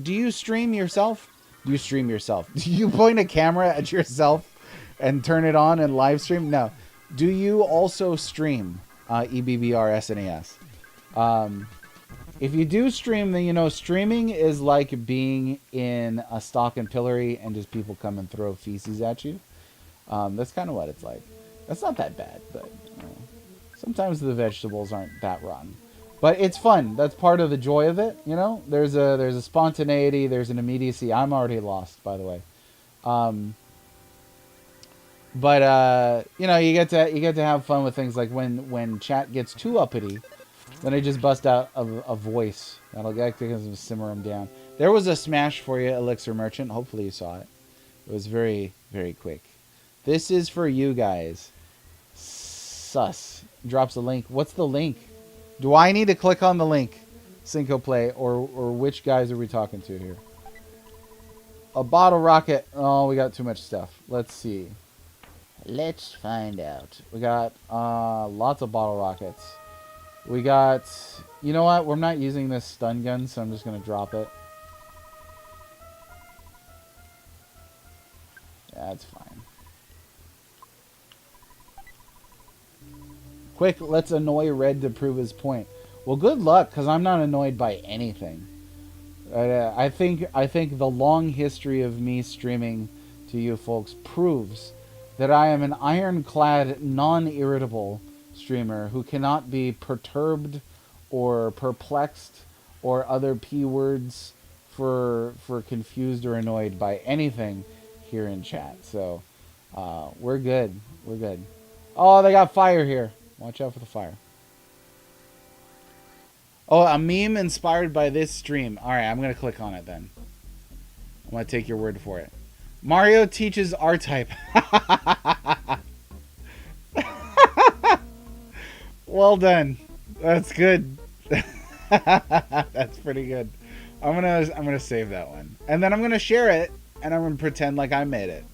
do you stream yourself? Do you stream yourself? Do you point a camera at yourself and turn it on and live stream? No. Do you also stream EBBR SNES? If you do stream, then you know streaming is like being in a stock and pillory and just people come and throw feces at you. That's kind of what it's like. That's not that bad, but sometimes the vegetables aren't that rotten. But it's fun. That's part of the joy of it, you know? There's a spontaneity, there's an immediacy. I'm already lost, by the way. But you know, you get to have fun with things like when chat gets too uppity, then I just bust out a voice. That'll get to simmer them down. There was a smash for you, Elixir Merchant. Hopefully you saw it. It was very, very quick. This is for you guys. Sus. Drops a link. What's the link? Do I need to click on the link? Cinco Play, or which guys are we talking to here? A bottle rocket. Oh, we got too much stuff. Let's see. Let's find out. We got lots of bottle rockets. We got... You know what? We're not using this stun gun, so I'm just going to drop it. Yeah, that's fine. Quick, let's annoy Red to prove his point. Well, good luck, because I'm not annoyed by anything. I think the long history of me streaming to you folks proves that I am an ironclad, non-irritable streamer who cannot be perturbed or perplexed or other P words for confused or annoyed by anything here in chat. So we're good. We're good. Oh, they got fire here. Watch out for the fire. Oh, a meme inspired by this stream. All right, I'm going to click on it then. I'm going to take your word for it. Mario teaches R-Type. Well done. That's good. That's pretty good. I'm gonna save that one. And then I'm going to share it, and I'm going to pretend like I made it.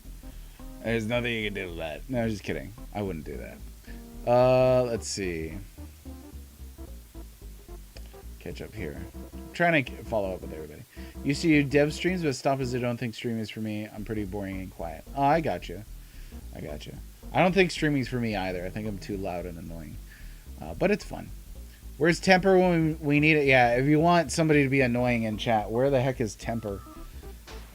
There's nothing you can do with that. No, just kidding. I wouldn't do that. Let's see. Catch up here. I'm trying to follow up with everybody. Used to do dev streams, but stop as I don't think streaming is for me. I'm pretty boring and quiet. Oh, I got you. I got you. I don't think streaming's for me either. I think I'm too loud and annoying. But it's fun. Where's Temper when we need it? Yeah, if you want somebody to be annoying in chat, where the heck is Temper?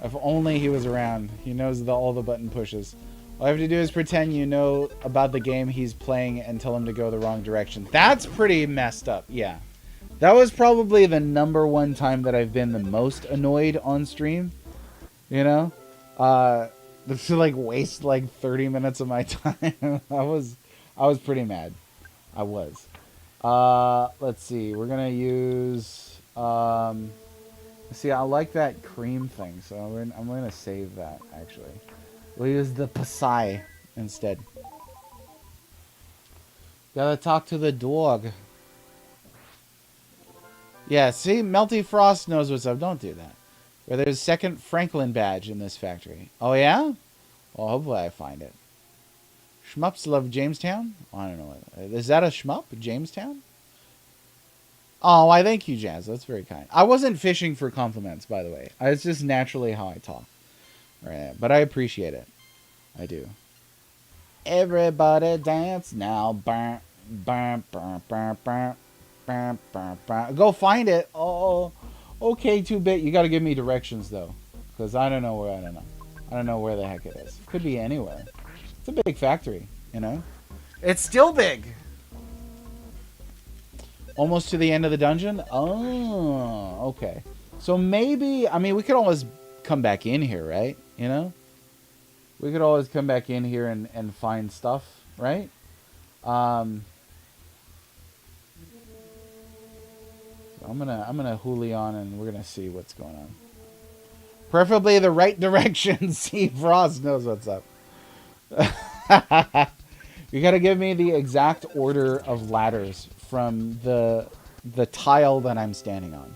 If only he was around. He knows all the button pushes. All I have to do is pretend you know about the game he's playing and tell him to go the wrong direction. That's pretty messed up, yeah. That was probably the #1 time that I've been the most annoyed on stream. You know, to like waste like 30 minutes of my time. I was pretty mad. I was. Let's see. We're gonna use. See, I like that cream thing, so I'm gonna save that. Actually, we'll use the pt5 instead. Gotta talk to the dog. Yeah, see, Melty Frost knows what's up. Don't do that. Where there's a second Franklin badge in this factory. Oh yeah? Well, hopefully I find it. Shmups love Jamestown? I don't know. Is that a shmup? Jamestown? Oh, I thank you, Jazz. That's very kind. I wasn't fishing for compliments, by the way. It's just naturally how I talk. Right, but I appreciate it. I do. Everybody dance now. Burn, burn, burn, burn, burn, burn, burn, burn. Go find it. Oh, okay, 2-bit. You got to give me directions though, because I don't know where. I don't know where the heck it is. Could be anywhere. It's a big factory, you know. It's still big. Almost to the end of the dungeon? Oh, okay. So maybe, I mean, we could always come back in here, right? You know? We could always come back in here and find stuff, right? So I'm gonna Julian and we're gonna see what's going on. Preferably the right direction. See, Frost knows what's up. You gotta give me the exact order of ladders from the tile that I'm standing on.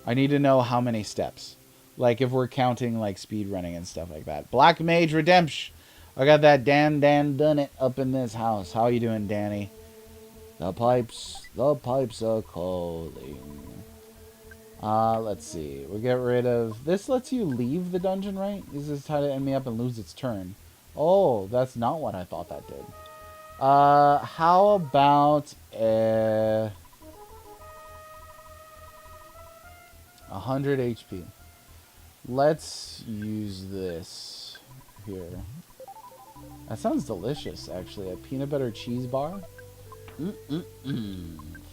I need to know how many steps. Like if we're counting like speed running and stuff like that. Black Mage Redemption. I got that Dan done it up in this house. How you doing, Danny? The pipes are calling. Let's see. We'll get rid of this. Lets you leave the dungeon, right? This is how to end me up and lose its turn. Oh, that's not what I thought that did. How about 100 HP? Let's use this here. That sounds delicious, actually. A peanut butter cheese bar.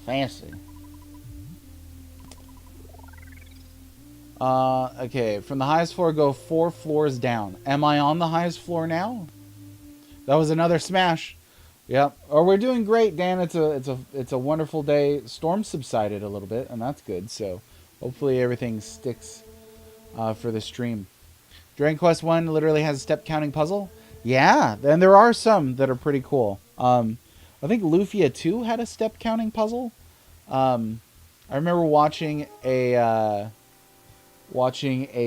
Fancy. Okay, from the highest floor, go 4 floors down. Am I on the highest floor now? That was another smash. Yep. Oh, we're doing great, Dan. It's a wonderful day. Storm subsided a little bit, and that's good. So hopefully everything sticks for the stream. Dragon Quest 1 literally has a step counting puzzle. Yeah, and there are some that are pretty cool. I think Lufia 2 had a step counting puzzle. I remember watching a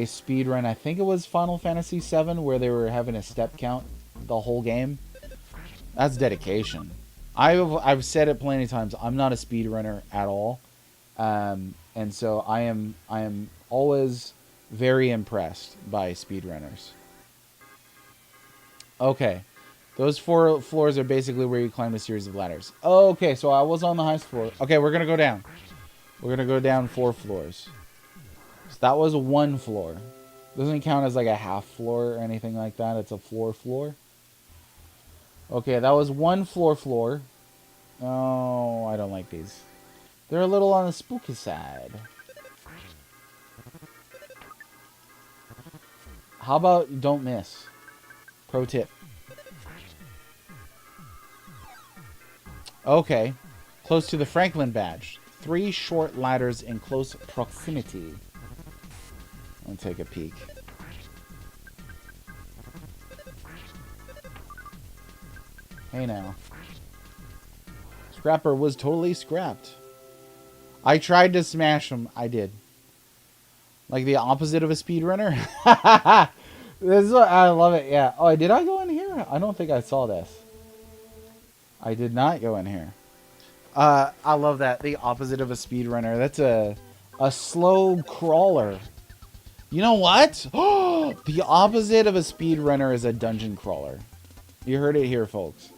speed run. I think it was Final Fantasy 7 where they were having a step count the whole game. That's dedication. I've said it plenty of times. I'm not a speedrunner at all, and so I am always very impressed by speedrunners. Okay, those 4 floors are basically where you climb a series of ladders. Okay, so I was on the highest floor. Okay, we're gonna go down. We're gonna go down 4 floors. So that was 1 floor. Doesn't count as like a half floor or anything like that. It's a floor. Okay, that was 1 floor. Oh, I don't like these. They're a little on the spooky side. How about don't miss? Pro tip. Okay. Close to the Franklin badge. 3 short ladders in close proximity. I'll take a peek. Hey now. Scrapper was totally scrapped. I tried to smash him. I did. Like the opposite of a speedrunner? This is what, I love it, yeah. Oh, did I go in here? I don't think I saw this. I did not go in here. I love that. The opposite of a speedrunner. That's a slow crawler. You know what? The opposite of a speedrunner is a dungeon crawler. You heard it here, folks.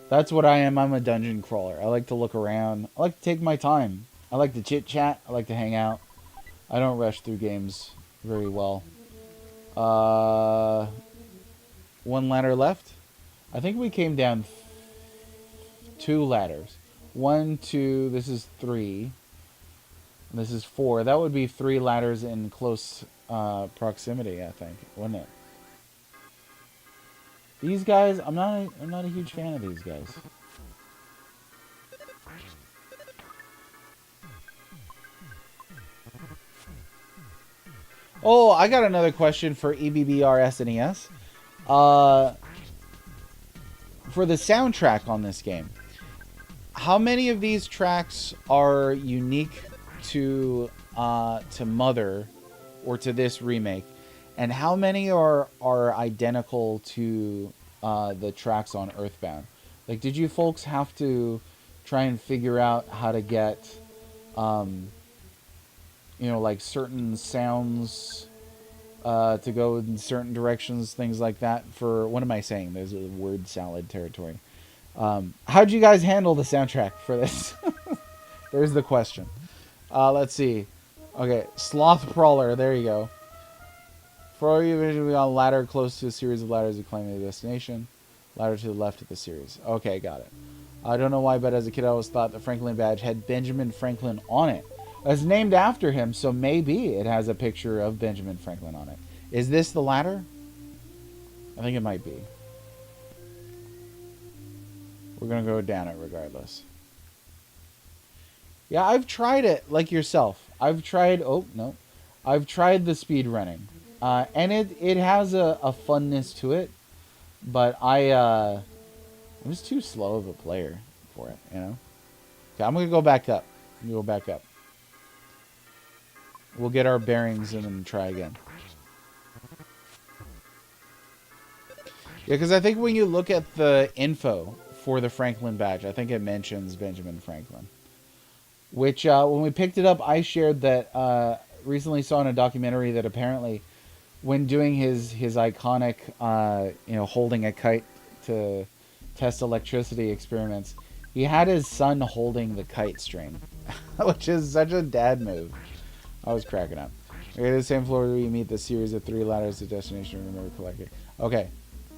That's what I am. I'm a dungeon crawler. I like to look around. I like to take my time. I like to chit-chat. I like to hang out. I don't rush through games very well. 1 ladder left. I think we came down 2 ladders. 1, 2, this is 3. This is 4. That would be 3 ladders in close proximity, I think, wouldn't it? These guys, I'm not a huge fan of these guys. Oh, I got another question for EBBR SNES. For the soundtrack on this game, how many of these tracks are unique to Mother or to this remake, and how many are identical to the tracks on EarthBound? Like, did you folks have to try and figure out how to get, you know, like certain sounds to go in certain directions, things like that? For what am I saying? There's a word salad territory. How'd you guys handle the soundtrack for this? There's the question. Let's see. Okay, Sloth Brawler. There you go. For you, we on a ladder close to a series of ladders that claim a destination. Ladder to the left of the series. Okay, got it. I don't know why, but as a kid, I always thought the Franklin badge had Benjamin Franklin on it. It's named after him, so maybe it has a picture of Benjamin Franklin on it. Is this the ladder? I think it might be. We're going to go down it regardless. Yeah, I've tried it like yourself. I've tried... Oh, no. I've tried the speed running. And it has a funness to it. But I'm just too slow of a player for it, you know? Okay, I'm going to go back up. Go back up. We'll get our bearings and then try again. Yeah, because I think when you look at the info for the Franklin badge, I think it mentions Benjamin Franklin. Which, when we picked it up, I shared that recently saw in a documentary that apparently when doing his iconic, you know, holding a kite to test electricity experiments, he had his son holding the kite string, which is such a dad move. I was cracking up. Okay, the same floor where you meet the series of 3 ladders to destination. Remember collected. Okay,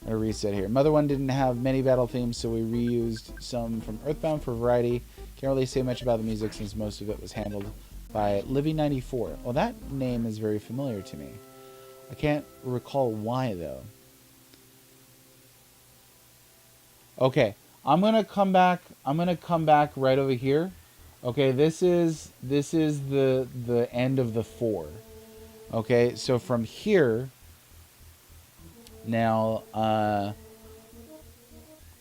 I'm gonna reset here. Mother One didn't have many battle themes, so we reused some from EarthBound for variety. Can't really say much about the music since most of it was handled by Livy94. Well, that name is very familiar to me. I can't recall why though. Okay, I'm gonna come back. I'm gonna come back right over here. Okay, this is the end of the 4. Okay, so from here now,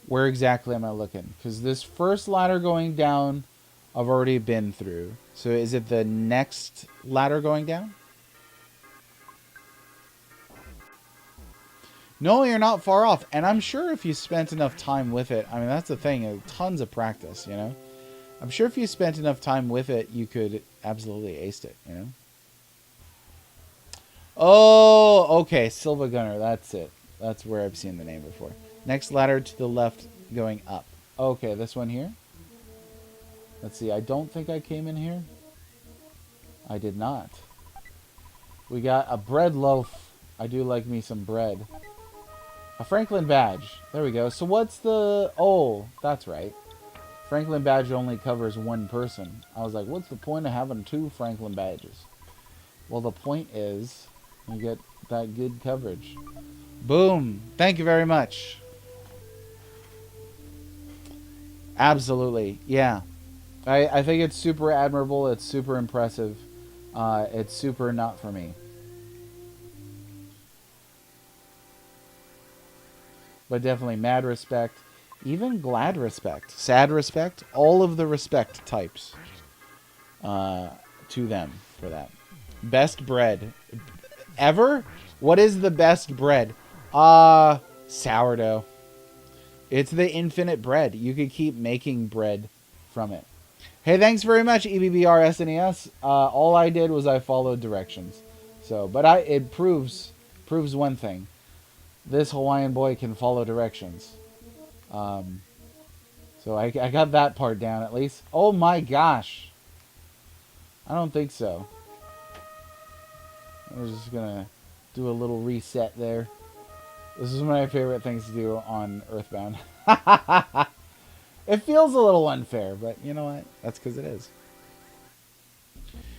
where exactly am I looking? Because this first ladder going down, I've already been through. So is it the next ladder going down? No, you're not far off. And I'm sure if you spent enough time with it, I mean, that's the thing, tons of practice, you know? I'm sure if you spent enough time with it, you could absolutely ace it, you know? Oh, okay, Silva Gunner, that's it. That's where I've seen the name before. Next ladder to the left going up. Okay, this one here. Let's see, I don't think I came in here. I did not. We got a bread loaf. I do like me some bread. A Franklin badge. There we go. So what's the... Oh, that's right. Franklin badge only covers 1 person. I was like, what's the point of having 2 Franklin badges? Well, the point is you get that good coverage. Boom. Thank you very much. Absolutely. Yeah. I think it's super admirable. It's super impressive. It's super not for me. But definitely mad respect. Even glad respect. Sad respect. All of the respect types. To them for that. Best bread. Ever? What is the best bread? Sourdough. It's the infinite bread. You could keep making bread from it. Hey, thanks very much, EBBR SNES. All I did was I followed directions. So, but it proves one thing. This Hawaiian boy can follow directions. So I got that part down at least. Oh my gosh. I don't think so. I'm just gonna do a little reset there. This is one of my favorite things to do on EarthBound. It feels a little unfair, but you know what? That's because it is.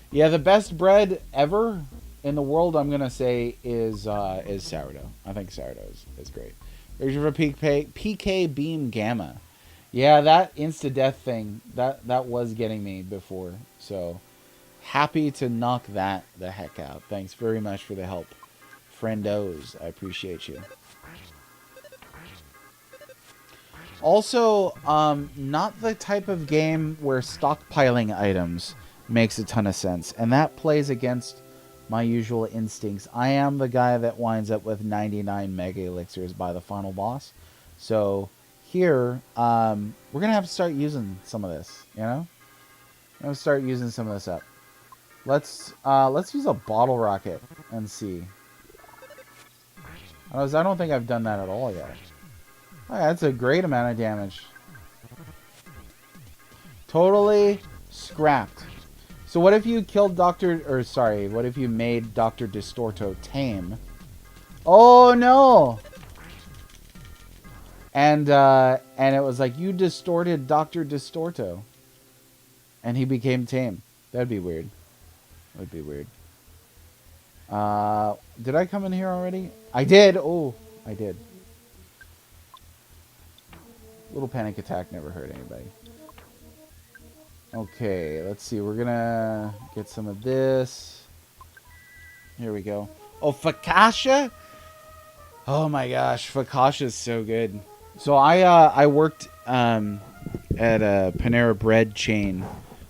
Yeah, the best bread ever in the world, I'm gonna say is sourdough. I think sourdough is great. Version for PK Beam Gamma. Yeah, that insta death thing that was getting me before. So happy to knock that the heck out. Thanks very much for the help, friendos. I appreciate you. Also, not the type of game where stockpiling items makes a ton of sense, and that plays against my usual instincts. I am the guy that winds up with 99 mega elixirs by the final boss. So here, we're gonna have to start using some of this. You know, I'm gonna start using some of this up. Let's use a bottle rocket and see. I don't think I've done that at all yet. Oh, yeah, that's a great amount of damage. Totally scrapped. So what if you killed what if you made Dr. Distorto tame? Oh no! And it was like, you distorted Dr. Distorto. And he became tame. That'd be weird. That'd be weird. Did I come in here already? I did! Oh, I did. Little panic attack never hurt anybody. Okay, let's see. We're gonna get some of this. Here we go. Oh, focaccia? Oh my gosh, focaccia is so good. So I worked at a Panera Bread chain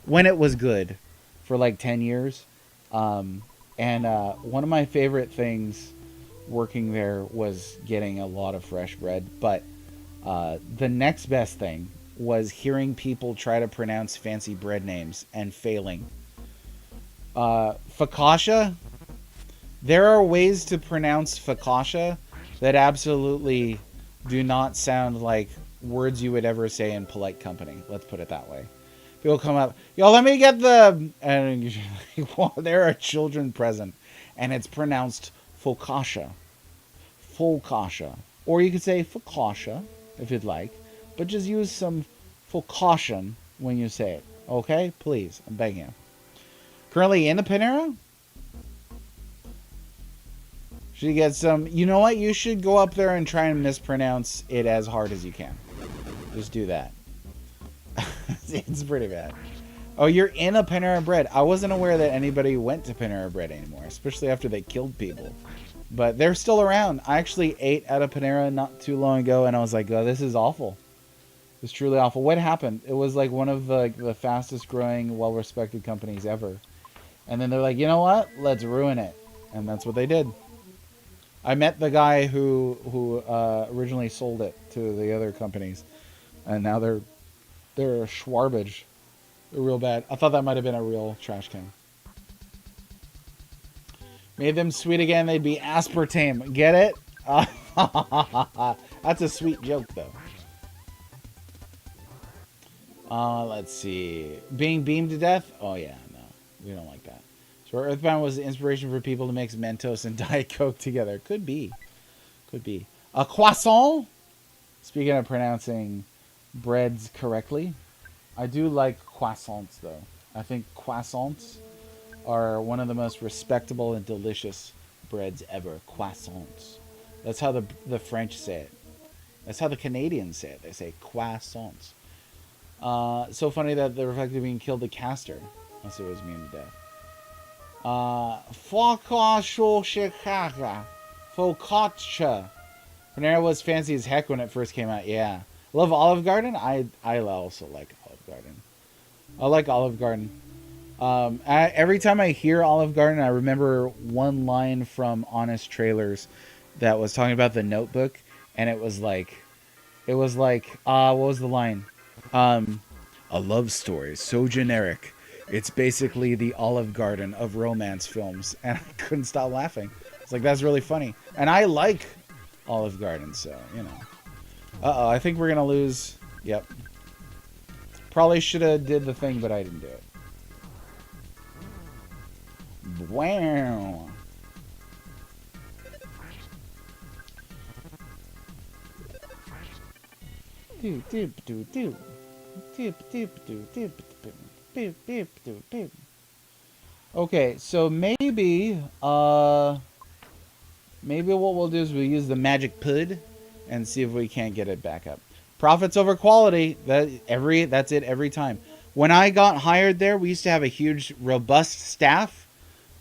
when it was good for like 10 years. And one of my favorite things working there was getting a lot of fresh bread. But the next best thing was hearing people try to pronounce fancy bread names and failing. Focaccia. There are ways to pronounce focaccia that absolutely do not sound like words you would ever say in polite company. Let's put it that way. People come up, yo, let me get the... And well, there are children present, and it's pronounced focaccia. Focaccia. Or you could say focaccia, if you'd like, but just use some focaccia when you say it. Okay? Please. I'm begging you. Currently in the Panera? Should you get some... You know what? You should go up there and try and mispronounce it as hard as you can. Just do that. It's pretty bad. Oh, you're in a Panera Bread. I wasn't aware that anybody went to Panera Bread anymore, especially after they killed people. But they're still around. I actually ate at a Panera not too long ago, and I was like, oh, this is awful. It's truly awful. What happened? It was like one of the fastest growing, well-respected companies ever. And then they're like, you know what? Let's ruin it. And that's what they did. I met the guy who originally sold it to the other companies, and now they're a schwarbage. They're real bad. I thought that might have been a real trash can. Made them sweet again, they'd be aspartame. Get it? That's a sweet joke, though. Let's see. Being beamed to death? Oh, yeah, no. We don't like that. So EarthBound was the inspiration for people to mix Mentos and Diet Coke together. Could be. Could be. A croissant? Speaking of pronouncing breads correctly, I do like croissants, though. I think croissants are one of the most respectable and delicious breads ever. Croissants. That's how the French say it. That's how the Canadians say it. They say croissants. So funny that the reflective being killed the caster. Unless it was me to death. Focaccia. Panera was fancy as heck when it first came out. Yeah. Love Olive Garden? I also like Olive Garden. I like Olive Garden. Every time I hear Olive Garden, I remember one line from Honest Trailers that was talking about the Notebook, and it was like, what was the line? A love story so generic, it's basically the Olive Garden of romance films, and I couldn't stop laughing. It's like, that's really funny, and I like Olive Garden, so you know. Uh-oh, I think we're gonna lose. Yep. Probably should have did the thing, but I didn't do it. Wow. Okay, so maybe maybe what we'll do is we'll use the magic pud and see if we can't get it back up. Profits over quality. That's it every time. When I got hired there, we used to have a huge, robust staff,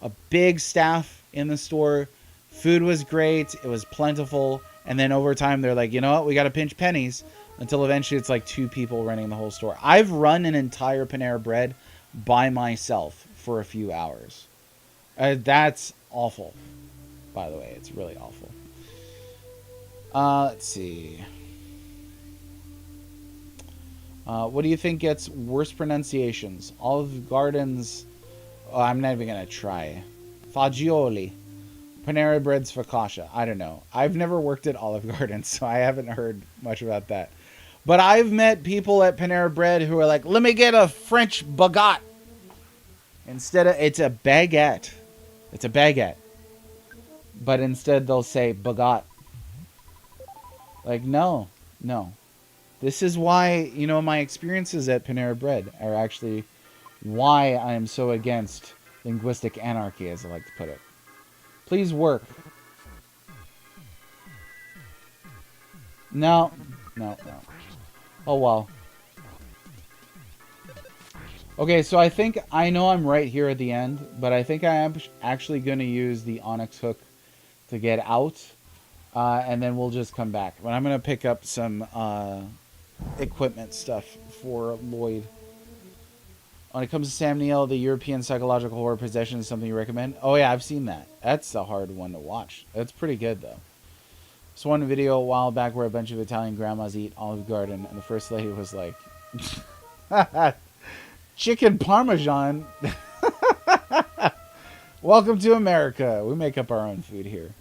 a big staff in the store. Food was great. It was plentiful. And then over time, they're like, you know what? We got to pinch pennies until eventually it's like 2 people running the whole store. I've run an entire Panera Bread by myself for a few hours. That's awful, by the way. It's really awful. Let's see. What do you think gets worse pronunciations? Olive Garden's... Oh, I'm not even going to try. Fagioli. Panera Bread's focaccia. I don't know. I've never worked at Olive Garden, so I haven't heard much about that. But I've met people at Panera Bread who are like, let me get a French baguette. Instead of... It's a baguette. It's a baguette. But instead they'll say baguette. Like, no. No. This is why, you know, my experiences at Panera Bread are actually why I am so against linguistic anarchy, as I like to put it. Please work. No. No, no. Oh, well. Okay, so I think I know I'm right here at the end, but I think I am actually going to use the Onyx hook to get out, and then we'll just come back. But I'm going to pick up some equipment stuff for Lloyd. When it comes to Sam Neill, the European psychological horror possession is something you recommend? Oh yeah, I've seen that. That's a hard one to watch. That's pretty good though. Saw one video a while back where a bunch of Italian grandmas eat Olive Garden, and the first lady was like, chicken parmesan. Welcome to America. We make up our own food here.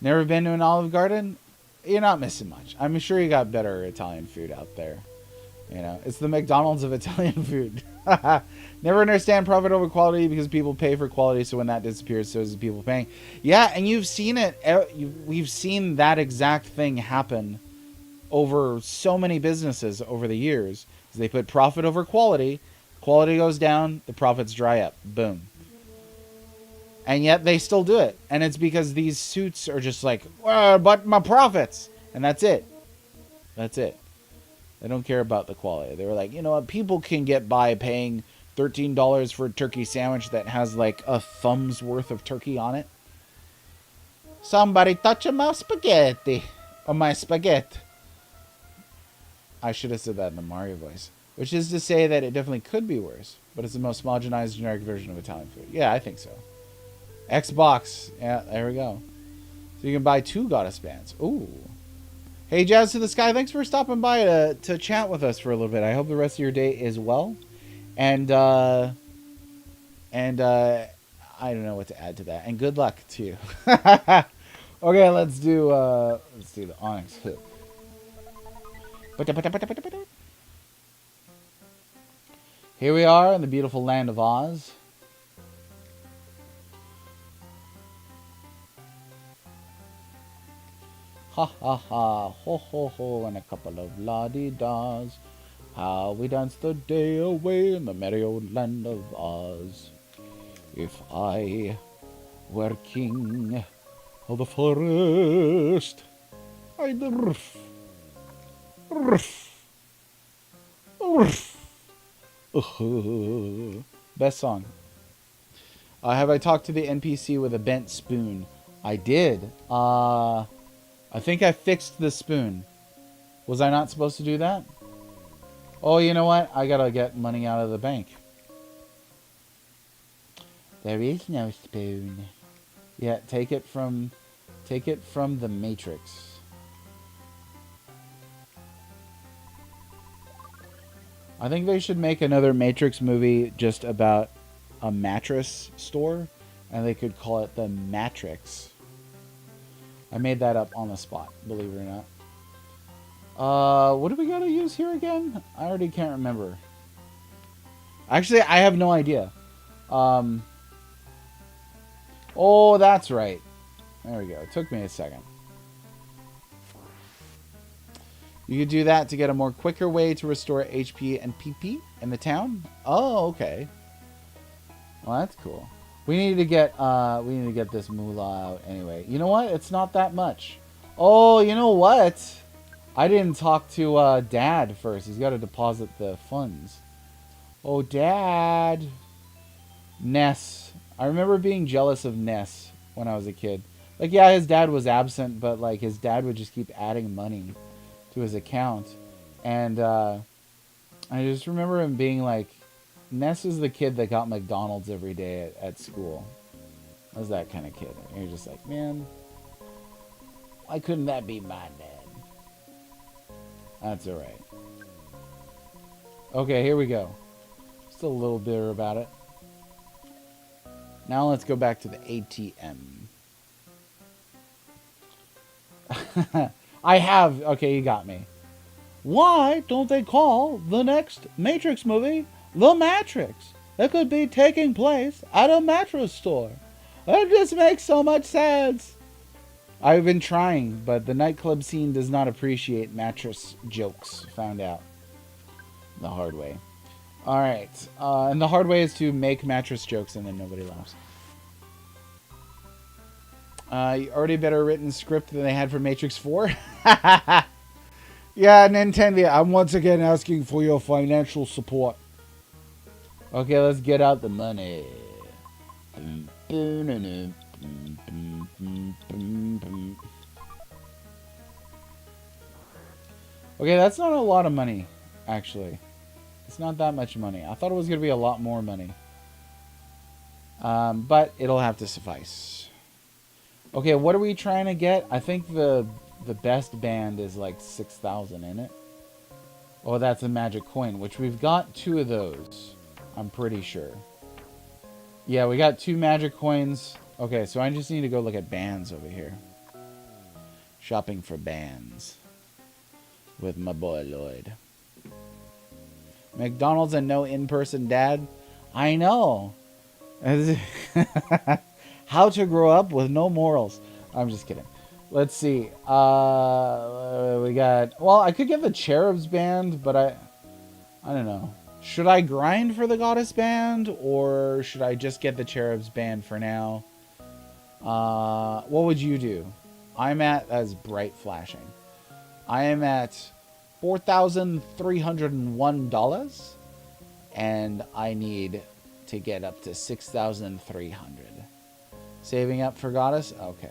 Never been to an Olive Garden? You're not missing much. I'm sure you got better Italian food out there. You know, it's the McDonald's of Italian food. Never understand profit over quality because people pay for quality. So when that disappears, so does the people paying. Yeah, and you've seen it. We've seen that exact thing happen over so many businesses over the years. They put profit over quality. Quality goes down. The profits dry up. Boom. And yet they still do it. And it's because these suits are just like, well, but my profits. And that's it. That's it. They don't care about the quality. They were like, you know what? People can get by paying $13 for a turkey sandwich that has like a thumb's worth of turkey on it. Somebody touching my spaghetti. Or my spaghetti. I should have said that in the Mario voice. Which is to say that it definitely could be worse. But it's the most homogenized generic version of Italian food. Yeah, I think so. Xbox. Yeah, there we go. So you can buy 2 Goddess bands. Ooh. Hey, Jazz to the Sky, thanks for stopping by to chat with us for a little bit. I hope the rest of your day is well. And I don't know what to add to that. And good luck to you. Okay, let's do the Onyx hook. Here we are in the beautiful land of Oz. Ha ha ha, ho ho ho, and a couple of la-di-das. How we danced the day away in the merry old land of Oz. If I were king of the forest, I'd ruff, ruff, ruff. Best song. Have I talked to the NPC with a bent spoon? I did. I think I fixed the spoon. Was I not supposed to do that? Oh, you know what? I gotta get money out of the bank. There is no spoon. Yeah, take it from the Matrix. I think they should make another Matrix movie just about a mattress store, and they could call it the Matrix. I made that up on the spot, believe it or not. What do we gotta use here again? I already can't remember. Actually, I have no idea. Oh, that's right. There we go. It took me a second. You could do that to get a more quicker way to restore HP and PP in the town? Oh, okay. Well, that's cool. We need to get this moolah out anyway. You know what? It's not that much. Oh, you know what? I didn't talk to Dad first. He's got to deposit the funds. Oh, Dad. Ness. I remember being jealous of Ness when I was a kid. Like, yeah, his dad was absent, but like his dad would just keep adding money to his account, and I just remember him being like, Ness is the kid that got McDonald's every day at school. I was that kind of kid. And you're just like, man, why couldn't that be my dad? That's alright. Okay, here we go. Still a little bitter about it. Now let's go back to the ATM. I have... Okay, you got me. Why don't they call the next Matrix movie The Matrix? It could be taking place at a mattress store. It just makes so much sense. I've been trying, but the nightclub scene does not appreciate mattress jokes. Found out the hard way. Alright, and the hard way is to make mattress jokes and then nobody laughs. Already better written script than they had for Matrix 4. Yeah, Nintendo, I'm once again asking for your financial support. Okay, let's get out the money. Okay, that's not a lot of money, actually. It's not that much money. I thought it was going to be a lot more money. But it'll have to suffice. Okay, what are we trying to get? I think the best band is like 6,000, isn't it? Oh, that's a magic coin, which we've got 2 of those. I'm pretty sure. Yeah, we got 2 magic coins. Okay, so I just need to go look at bands over here. Shopping for bands. With my boy Lloyd. McDonald's and no in-person dad? I know. How to grow up with no morals. I'm just kidding. Let's see. We got... Well, I could get the Cherubs band, but I don't know. Should I grind for the Goddess band, or should I just get the Cherubs band for now? What would you do? I'm at... That's bright flashing. I am at $4,301, and I need to get up to 6,300. Saving up for Goddess? Okay.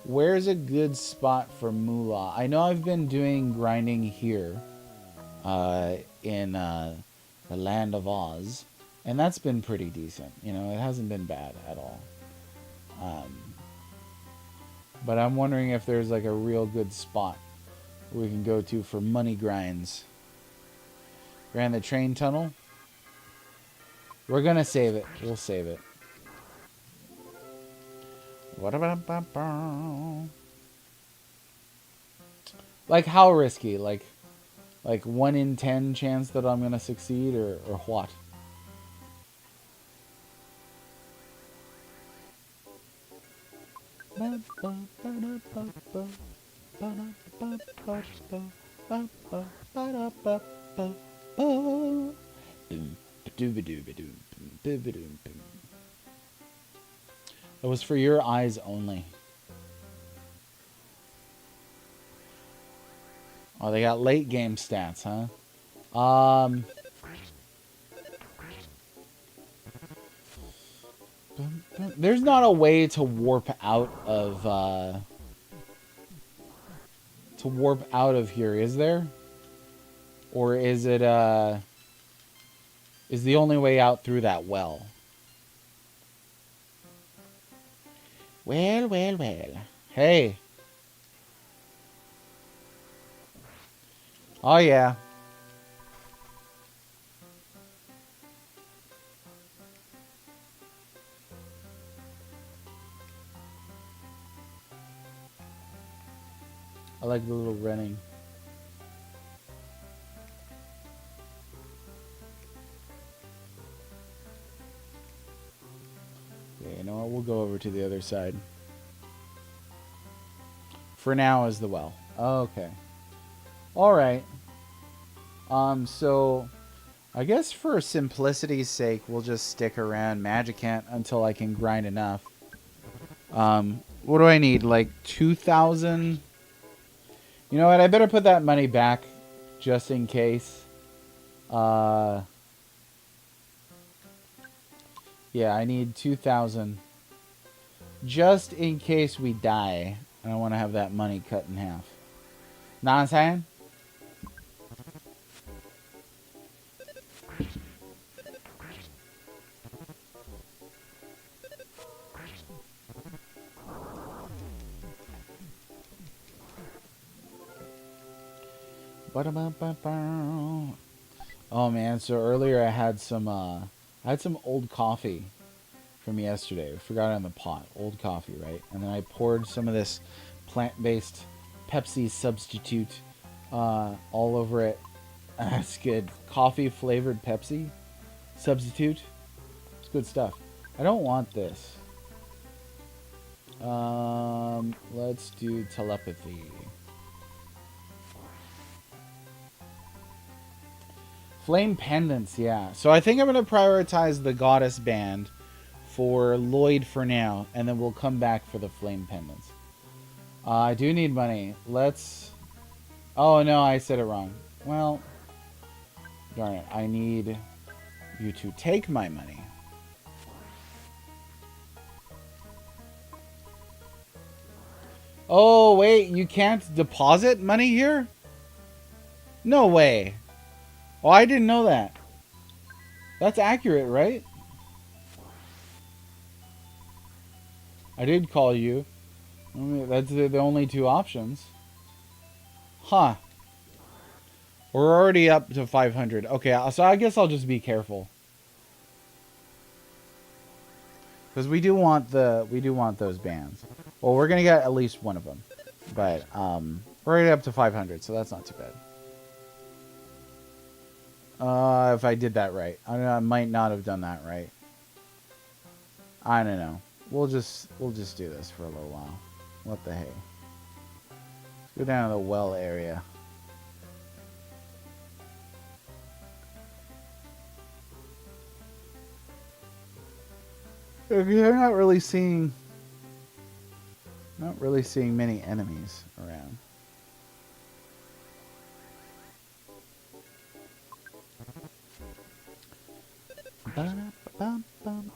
Where's a good spot for moolah? I know I've been doing grinding here in the Land of Oz, and that's been pretty decent. You know, it hasn't been bad at all. But I'm wondering if there's like a real good spot we can go to for money grinds. Grind the train tunnel. We're gonna save it. We'll save it. Like how risky? Like 1 in 10 chance that I'm gonna succeed, or what? It was for your eyes only. Oh, they got late game stats, huh? There's not a way to warp out of here, is there? Or is it is the only way out through that well? Well, well, well. Hey. Oh, yeah. I like the little running. Okay, you know what? We'll go over to the other side. For now is the well. Okay. Alright. So I guess for simplicity's sake, we'll just stick around Magicant until I can grind enough. What do I need? Like 2,000? You know what? I better put that money back just in case. Yeah, I need 2,000 just in case we die. I don't want to have that money cut in half. Know what I'm saying? Oh man, so earlier I had some old coffee from yesterday. I forgot it in the pot. Old coffee, right? And then I poured some of this plant-based Pepsi substitute all over it. That's good. Coffee flavored Pepsi substitute. It's good stuff. I don't want this. Let's do telepathy. Flame pendants, yeah. So I think I'm going to prioritize the goddess band for Lloyd for now, and then we'll come back for the flame pendants. I do need money. Let's... Oh, no, I said it wrong. Well, darn it. I need you to take my money. Oh, wait, you can't deposit money here? No way. Oh, I didn't know that. That's accurate, right? I did call you. I mean, that's the only two options. Huh. We're already up to 500. Okay, so I guess I'll just be careful. Because we do want those bands. Well, we're gonna get at least one of them. But we're already up to 500, so that's not too bad. If I did that right. I don't know, I might not have done that right. I don't know. We'll just do this for a little while. What the hey? Let's go down to the well area. You're not really seeing many enemies around.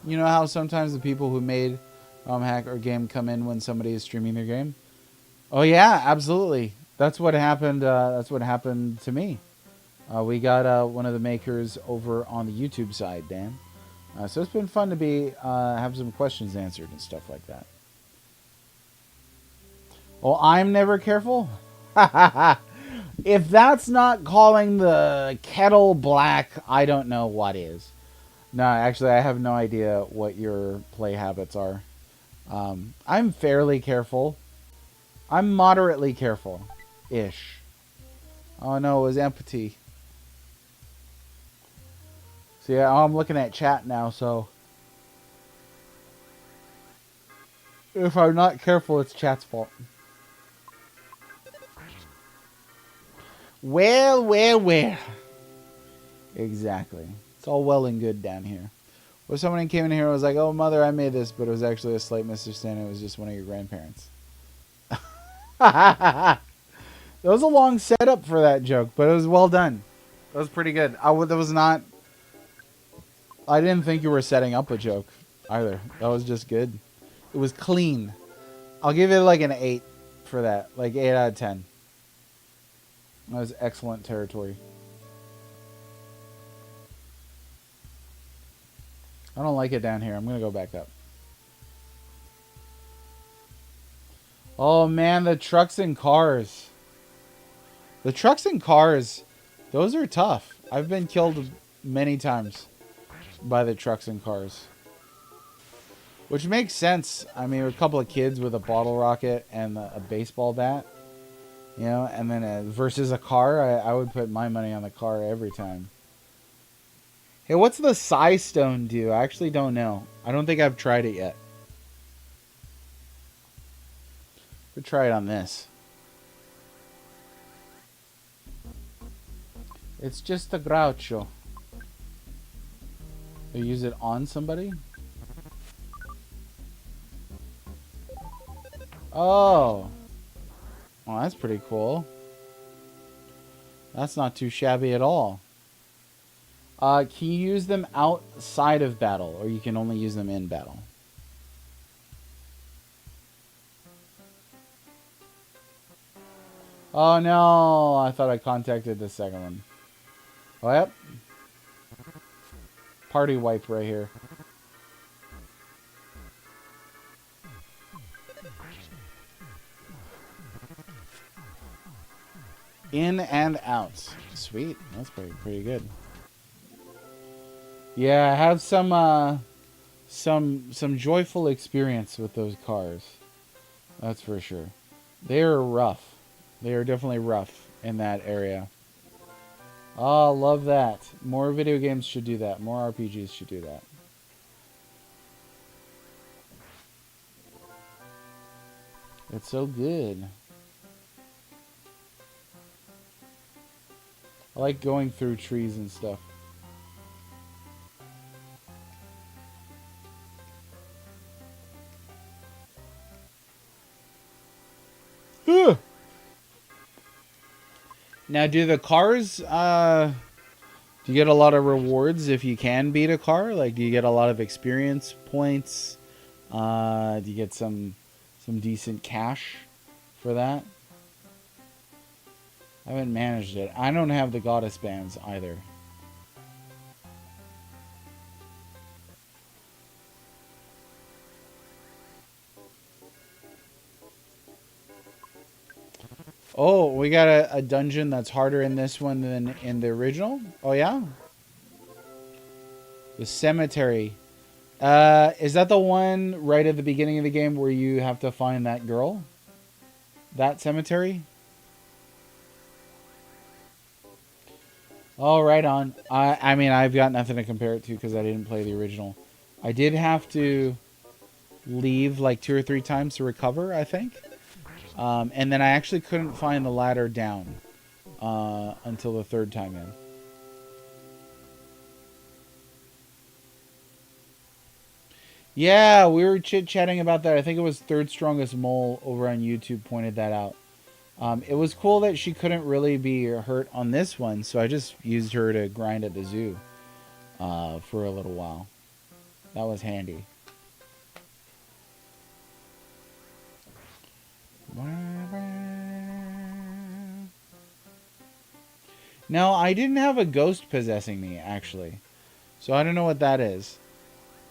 You know how sometimes the people who made hack or game come in when somebody is streaming their game? Oh yeah, absolutely. That's what happened. That's what happened to me. We got one of the makers over on the YouTube side, Dan. So it's been fun to have some questions answered and stuff like that. Well, I'm never careful. If that's not calling the kettle black, I don't know what is. No, actually, I have no idea what your play habits are. I'm fairly careful. I'm moderately careful-ish. Oh no, it was empty. So yeah, I'm looking at chat now, so... If I'm not careful, it's chat's fault. Well. Exactly. It's all well and good down here. Well, someone came in here and was like, oh, mother, I made this, but it was actually a slight misunderstanding. It was just one of your grandparents. That was a long setup for that joke, but it was well done. That was pretty good. I didn't think you were setting up a joke either. That was just good. It was clean. I'll give it like an 8 for that. Like 8 out of 10. That was excellent territory. I don't like it down here. I'm going to go back up. Oh, man, the trucks and cars. The trucks and cars, those are tough. I've been killed many times by the trucks and cars. Which makes sense. I mean, a couple of kids with a bottle rocket and a baseball bat. You know, and then versus a car, I would put my money on the car every time. Hey, what's the Psi Stone do? I actually don't know. I don't think I've tried it yet. We'll try it on this. It's just a Groucho. Or use it on somebody? Oh. Well, that's pretty cool. That's not too shabby at all. Can you use them outside of battle, or you can only use them in battle? Oh no, I thought I contacted the second one. Oh, yep. Party wipe right here. In and out. Sweet. That's pretty good. Yeah, I have some joyful experience with those cars. That's for sure. They are rough. They are definitely rough in that area. Oh, love that. More video games should do that. More RPGs should do that. It's so good. I like going through trees and stuff. Now, do the cars, do you get a lot of rewards if you can beat a car? Like, do you get a lot of experience points? Do you get some decent cash for that? I haven't managed it. I don't have the goddess bands either. Oh, we got a dungeon that's harder in this one than in the original? Oh, yeah? The cemetery. Is that the one right at the beginning of the game where you have to find that girl? That cemetery? Oh, right on. I mean, I've got nothing to compare it to because I didn't play the original. I did have to leave like 2 or 3 times to recover, I think. And then I actually couldn't find the ladder down until the 3rd time in. Yeah, we were chit-chatting about that. I think it was Third Strongest Mole over on YouTube pointed that out. It was cool that she couldn't really be hurt on this one, so I just used her to grind at the zoo for a little while. That was handy. No, I didn't have a ghost possessing me, actually. So I don't know what that is.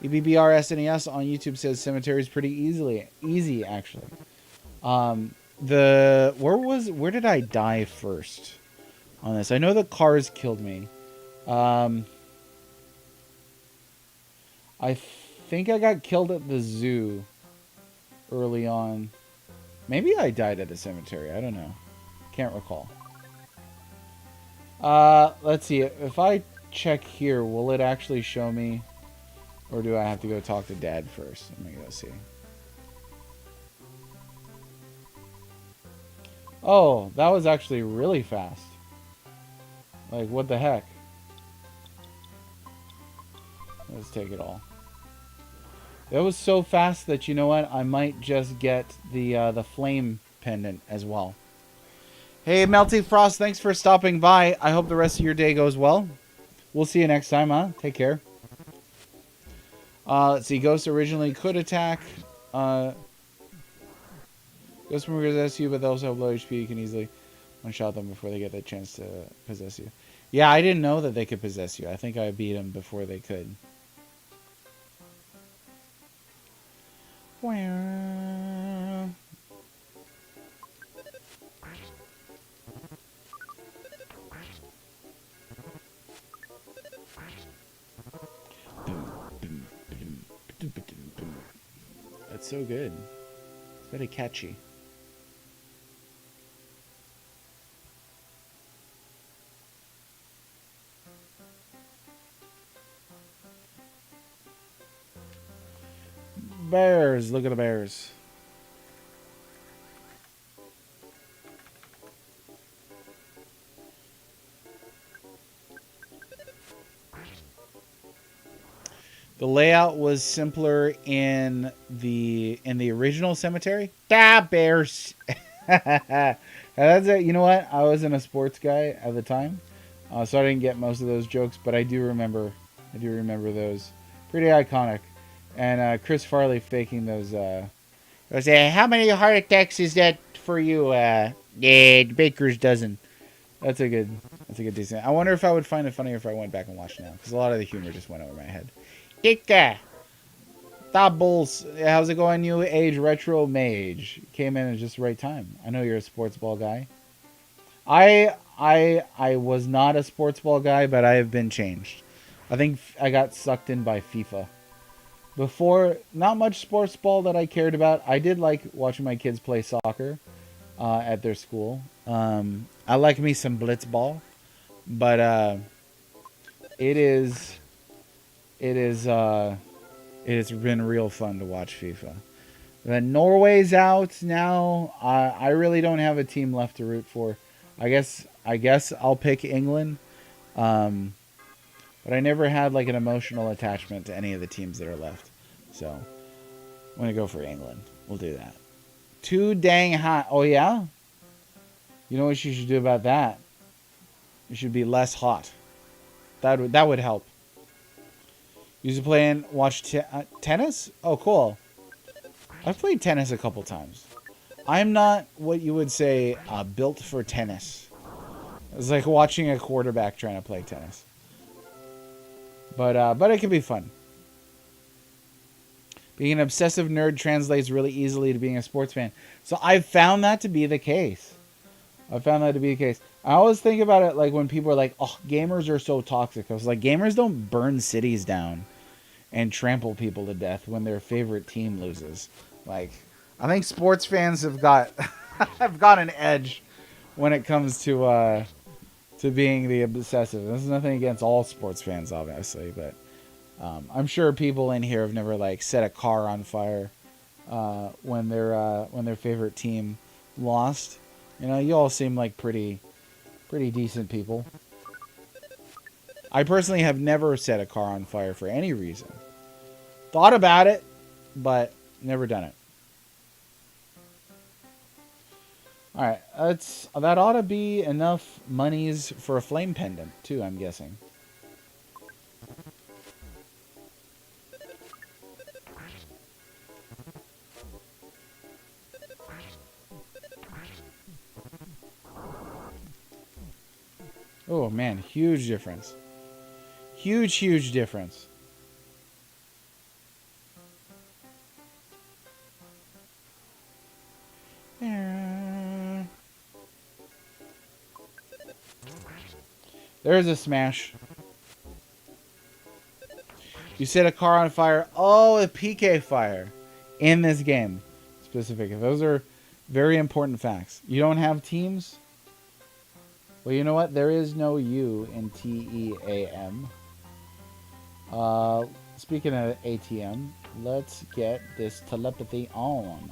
EBBR SNES on YouTube says cemetery is pretty easy, actually. Where did I die first on this? I know the cars killed me. I think I got killed at the zoo early on. Maybe I died at the cemetery. I don't know. Can't recall. Let's see. If I check here, will it actually show me? Or do I have to go talk to Dad first? Let me go see. Oh, that was actually really fast. Like, what the heck? Let's take it all. That was so fast that, you know what? I might just get the flame pendant as well. Hey, Melty Frost, thanks for stopping by. I hope the rest of your day goes well. We'll see you next time, huh? Take care. Let's see. Ghost originally could attack. Ghost can possess you, but they also have low HP. You can easily one-shot them before they get the chance to possess you. Yeah, I didn't know that they could possess you. I think I beat them before they could. That's so good. It's very catchy. Bears. Look at the bears. The layout was simpler in the original Cemetery. Da bears. That's it. You know what? I wasn't a sports guy at the time, so I didn't get most of those jokes. But I do remember. Those. Pretty iconic. And Chris Farley faking those. Was how many heart attacks is that for you? Baker's dozen. That's a good decent. I wonder if I would find it funnier if I went back and watched now, because a lot of the humor just went over my head. Dicka, doubles. How's it going, New Age Retro Mage? Came in at just the right time. I know you're a sports ball guy. I was not a sports ball guy, but I have been changed. I think I got sucked in by FIFA. Before, not much sports ball that I cared about. I did like watching my kids play soccer at their school. I like me some blitzball, but it has been real fun to watch FIFA. Then Norway's out now. I really don't have a team left to root for. I guess I'll pick England. But I never had like an emotional attachment to any of the teams that are left. So I'm going to go for England. We'll do that. Too dang hot. Oh, yeah? You know what you should do about that? You should be less hot. That would help. You used to play and watch tennis? Oh, cool. I've played tennis a couple times. I'm not what you would say built for tennis. It's like watching a quarterback trying to play tennis. But it can be fun. Being an obsessive nerd translates really easily to being a sports fan. So I've found that to be the case. I always think about it like when people are like, oh, gamers are so toxic. I was like, gamers don't burn cities down and trample people to death when their favorite team loses. Like, I think sports fans have got an edge when it comes to being the obsessive. This is nothing against all sports fans, obviously, but I'm sure people in here have never like set a car on fire when their favorite team lost. You know, you all seem like pretty decent people. I personally have never set a car on fire for any reason. Thought about it, but never done it. Alright, that ought to be enough monies for a flame pendant, too, I'm guessing. Oh, man, huge difference. Huge difference. There's a smash. You set a car on fire. Oh, a PK fire in this game specifically. Those are very important facts. You don't have teams? Well, you know what? There is no U in TEAM. Speaking of ATM, let's get this telepathy on.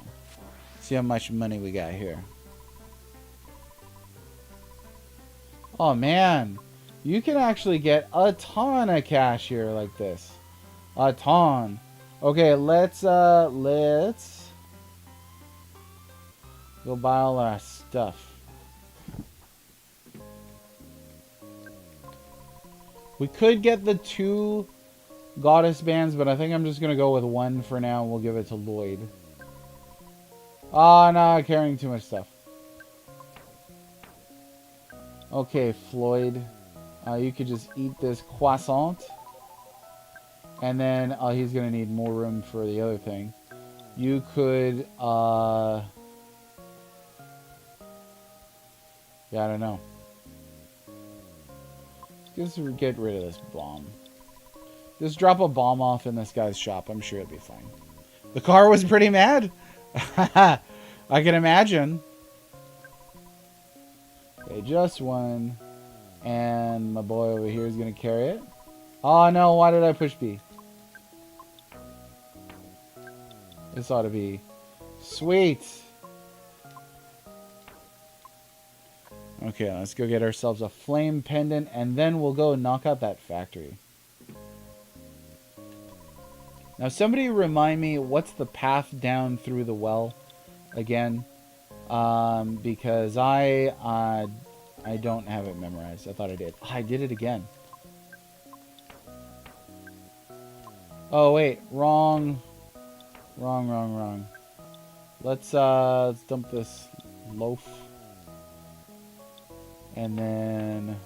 See how much money we got here. Oh, man. You can actually get a ton of cash here like this. A ton. Okay, let's go buy all our stuff. We could get the 2 goddess bands, but I think I'm just going to go with 1 for now, and we'll give it to Lloyd. Oh, no, carrying too much stuff. Okay, Floyd. You could just eat this croissant. And then he's going to need more room for the other thing. You could... yeah, I don't know. Let's just get rid of this bomb. Just drop a bomb off in this guy's shop. I'm sure it'll be fine. The car was pretty mad. I can imagine. Okay, just 1. And my boy over here is going to carry it. Oh no, why did I push B? This ought to be sweet. Okay, let's go get ourselves a flame pendant, and then we'll go knock out that factory. Now, somebody remind me, what's the path down through the well again? Because I don't have it memorized. I thought I did. Oh, I did it again. Oh wait, wrong. Let's dump this loaf, and then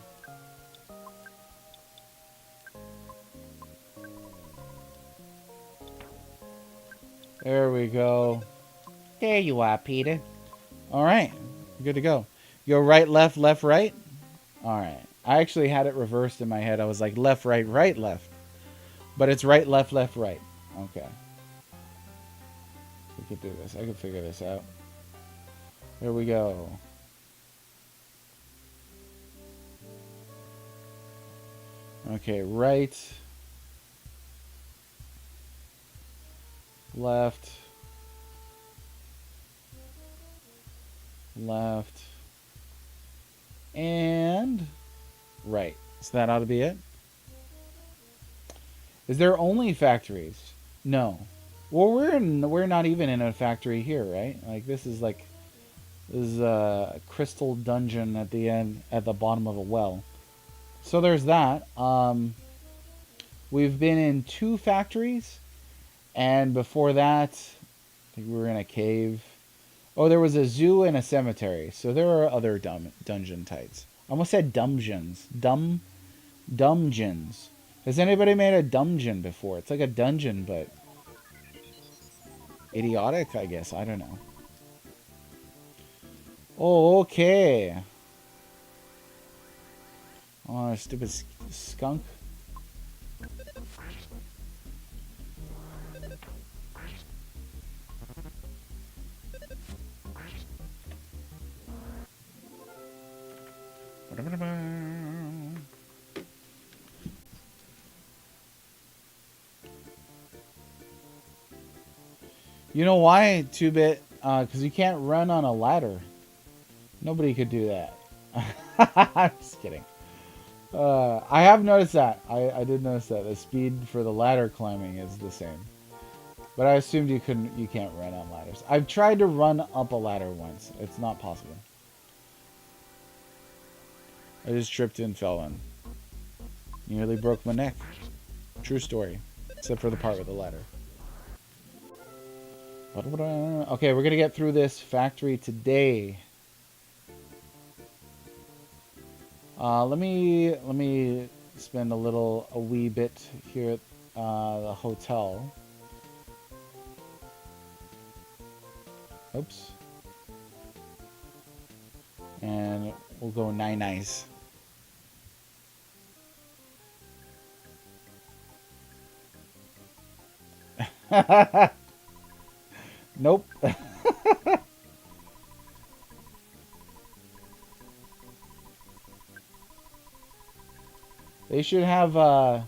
there we go. There you are, Peter. All right, good to go. Go right, left, left, right. All right. I actually had it reversed in my head. I was like left, right, right, left, but it's right, left, left, right. Okay. We could do this. I could figure this out. There we go. Okay, right, left, left, and right. So that ought to be it. Is there only factories? No. Well, we're not even in a factory here, right? Like this is a crystal dungeon at the end, at the bottom of a well. So there's that. We've been in 2 factories, and before that, I think we were in a cave. Oh, there was a zoo and a cemetery. So there are other dungeon types. I almost said dungeons. Dungeons. Has anybody made a dungeon before? It's like a dungeon, but idiotic, I guess. I don't know. Oh, okay. Oh, stupid skunk. You know why, 2-bit? Because you can't run on a ladder. Nobody could do that. I'm just kidding. I have noticed that. I did notice that. The speed for the ladder climbing is the same. But I assumed you can't run on ladders. I've tried to run up a ladder once. It's not possible. I just tripped and fell in. Nearly broke my neck. True story. Except for the part with the ladder. Okay, we're gonna get through this factory today. Let me spend a wee bit here at the hotel. Oops. And we'll go nice. Nope. They should have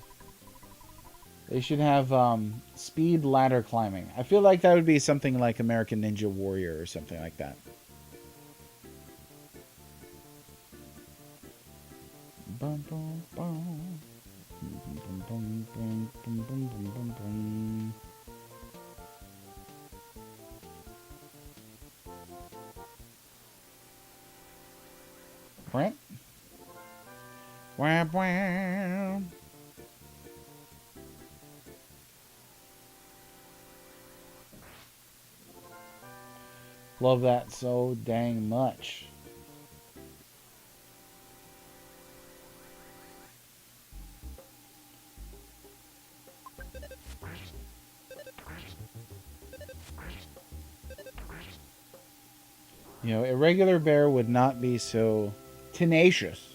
speed ladder climbing. I feel like that would be something like American Ninja Warrior or something like that. Bum, bum, bum. Bum, bum, bum, bum, bum, bum, bum, bum. Right? Wah, wah. Love that so dang much. You know, a regular bear would not be so tenacious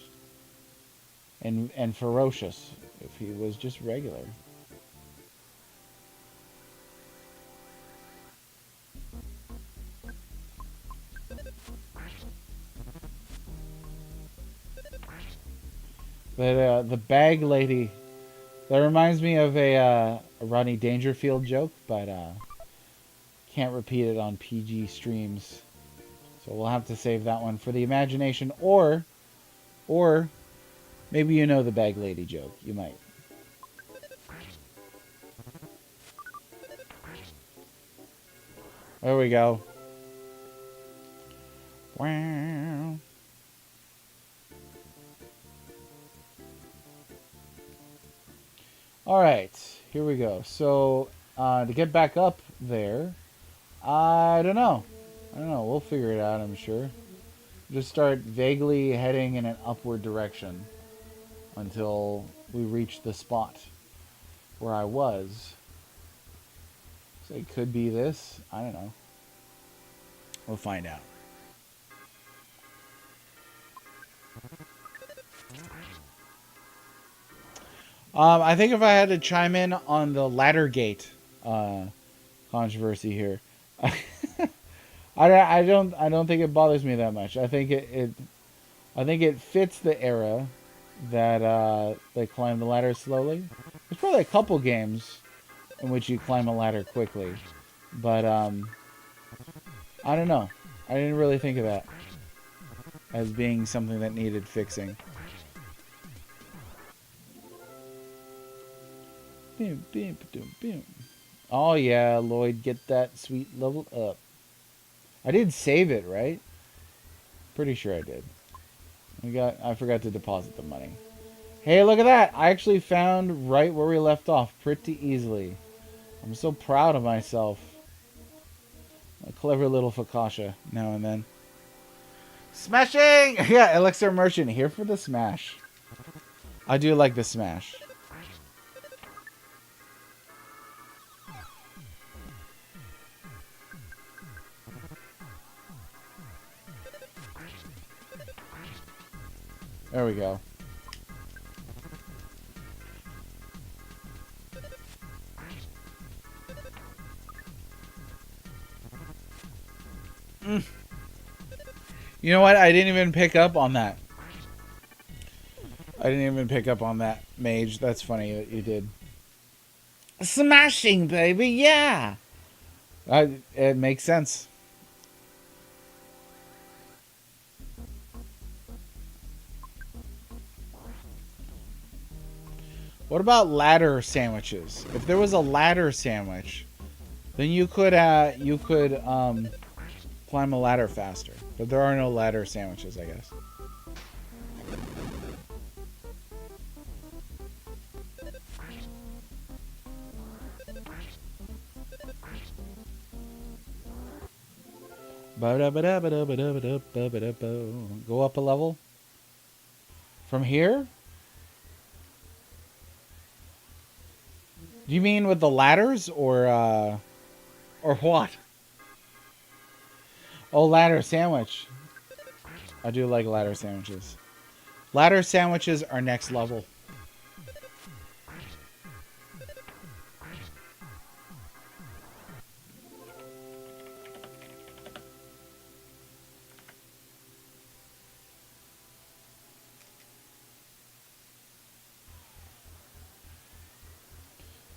and ferocious if he was just regular. But the bag lady, that reminds me of a Rodney Dangerfield joke, but can't repeat it on PG streams. So we'll have to save that one for the imagination, or maybe you know the bag lady joke. You might. There we go. Wow. All right, here we go. So to get back up there, I don't know. I don't know. We'll figure it out, I'm sure. Just start vaguely heading in an upward direction until we reach the spot where I was. So it could be this. I don't know. We'll find out. I think if I had to chime in on the ladder gate controversy here, I don't think it bothers me that much. I think it fits the era that they climb the ladder slowly. There's probably a couple games in which you climb a ladder quickly, but I don't know. I didn't really think of that as being something that needed fixing. Oh yeah, Lloyd, get that sweet level up. I did save it, right? Pretty sure I did. I forgot to deposit the money. Hey, look at that! I actually found right where we left off pretty easily. I'm so proud of myself. A clever little Fakasha now and then. Smashing! Yeah, Elixir Merchant here for the smash. I do like the smash. There we go. You know what? I didn't even pick up on that. I didn't even pick up on that, Mage. That's funny that you did. Smashing, baby, yeah! It makes sense. What about ladder sandwiches? If there was a ladder sandwich, then you could climb a ladder faster. But there are no ladder sandwiches, I guess. Go up a level? From here? Do you mean with the ladders or what? Oh, ladder sandwich. I do like ladder sandwiches. Ladder sandwiches are next level.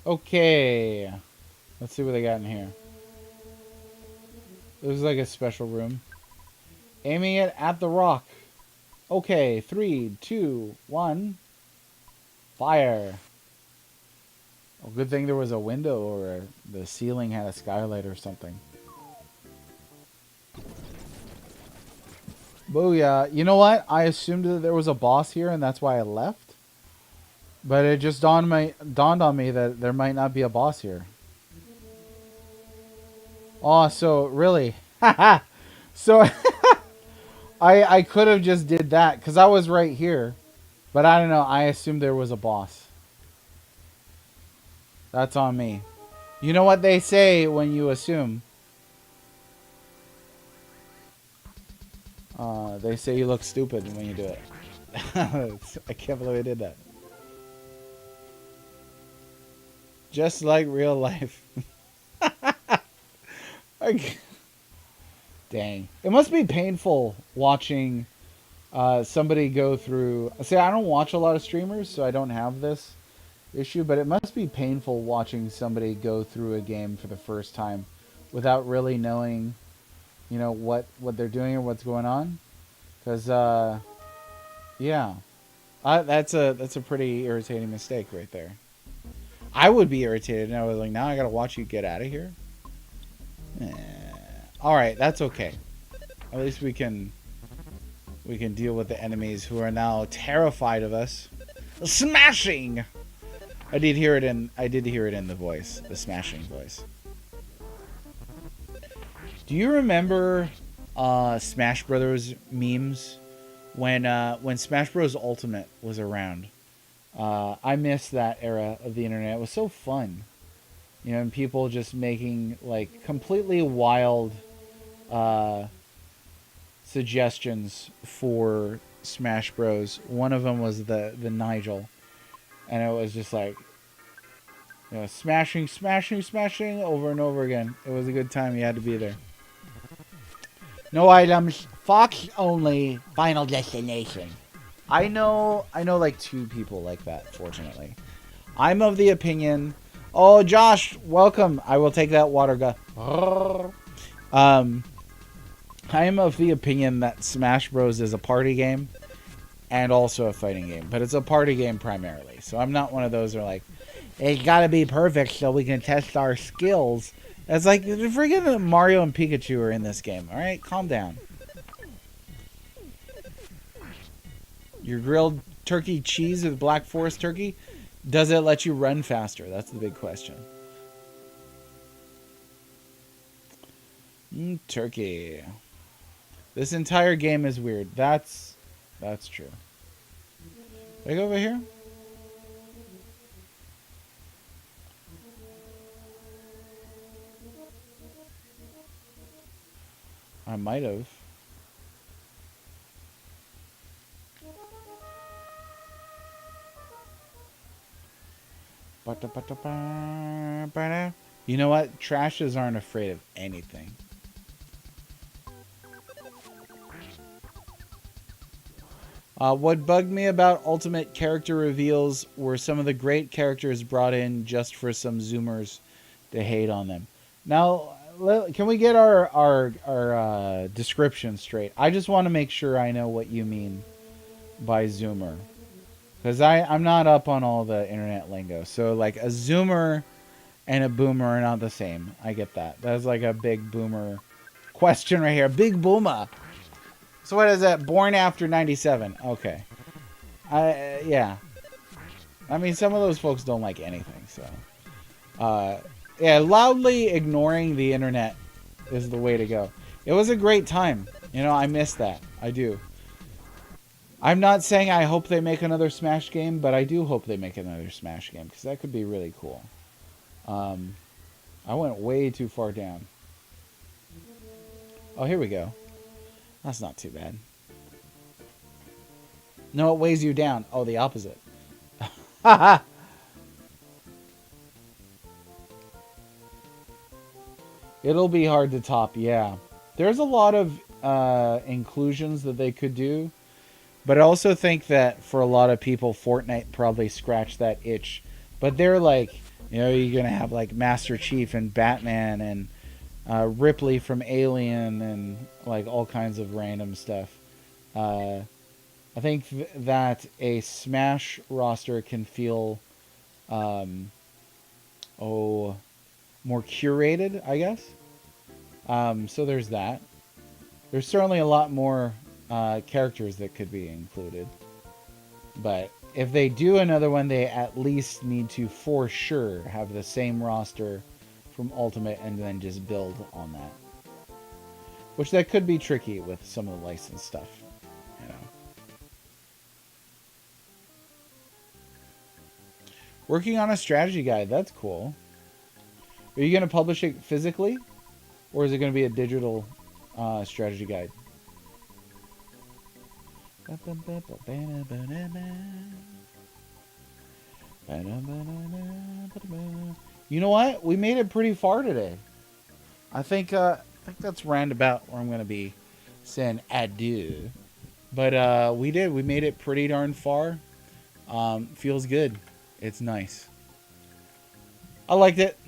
Okay. Let's see what they got in here. This is like a special room. Aiming it at the rock. Okay, 3, 2, 1. Fire. Oh, good thing there was a window or the ceiling had a skylight or something. Booyah. You know what? I assumed that there was a boss here and that's why I left. But it just dawned on me that there might not be a boss here. Oh, so really? Haha. So I could have just did that because I was right here. But I don't know. I assumed there was a boss. That's on me. You know what they say when you assume? They say you look stupid when you do it. I can't believe I did that. Just like real life. Dang. It must be painful watching somebody go through... See, I don't watch a lot of streamers, so I don't have this issue, but it must be painful watching somebody go through a game for the first time without really knowing, you know, what they're doing or what's going on. Because, yeah. That's a pretty irritating mistake right there. I would be irritated, and I was like, now I gotta watch you get out of here? All right, that's okay. At least we can deal with the enemies who are now terrified of us. Smashing. I did hear it in the voice, the smashing voice. Do you remember Smash Brothers memes when Smash Bros Ultimate was around? I miss that era of the internet. It was so fun. You know, and people just making like completely wild suggestions for Smash Bros. One of them was the Nigel, and it was just like, you know, smashing, smashing, smashing over and over again. It was a good time. You had to be there. No items. Fox only. Final destination. I know like two people like that, fortunately. I'm of the opinion. Oh, Josh, welcome. I will take that water gun. I am of the opinion that Smash Bros. Is a party game and also a fighting game. But it's a party game primarily. So I'm not one of those who are like, it's gotta be perfect so we can test our skills. It's like, freaking Mario and Pikachu are in this game. Alright, calm down. Your grilled turkey cheese with Black Forest turkey, does it let you run faster? That's the big question. Turkey. This entire game is weird. That's true. Can I go over here? I might have. You know what? Trashes aren't afraid of anything. What bugged me about Ultimate character reveals were some of the great characters brought in just for some Zoomers to hate on them. Now, can we get our description straight? I just want to make sure I know what you mean by Zoomer. Because I'm not up on all the internet lingo. So, like, a Zoomer and a Boomer are not the same. I get that. That's like a big Boomer question right here. Big Boomer. So what is that? Born after 97. Okay. Yeah. I mean, some of those folks don't like anything, so. Yeah, loudly ignoring the internet is the way to go. It was a great time. You know, I miss that. I do. I'm not saying I hope they make another Smash game, but I do hope they make another Smash game, because that could be really cool. I went way too far down. Oh, here we go. That's not too bad. No, it weighs you down. Oh, the opposite. It'll be hard to top, yeah. There's a lot of inclusions that they could do. But I also think that for a lot of people, Fortnite probably scratched that itch. But they're like, you know, you're going to have like Master Chief and Batman and Ripley from Alien and like all kinds of random stuff. I think that a Smash roster can feel more curated, I guess. So there's that. There's certainly a lot more characters that could be included. But if they do another one, they at least need to, for sure, have the same roster from Ultimate and then just build on that. Which that could be tricky with some of the licensed stuff, you know. Working on a strategy guide, that's cool. Are you going to publish it physically? Or is it going to be a digital strategy guide? You know what? We made it pretty far today. I think that's roundabout where I'm going to be saying adieu. But we did. We made it pretty darn far. Feels good. It's nice. I liked it.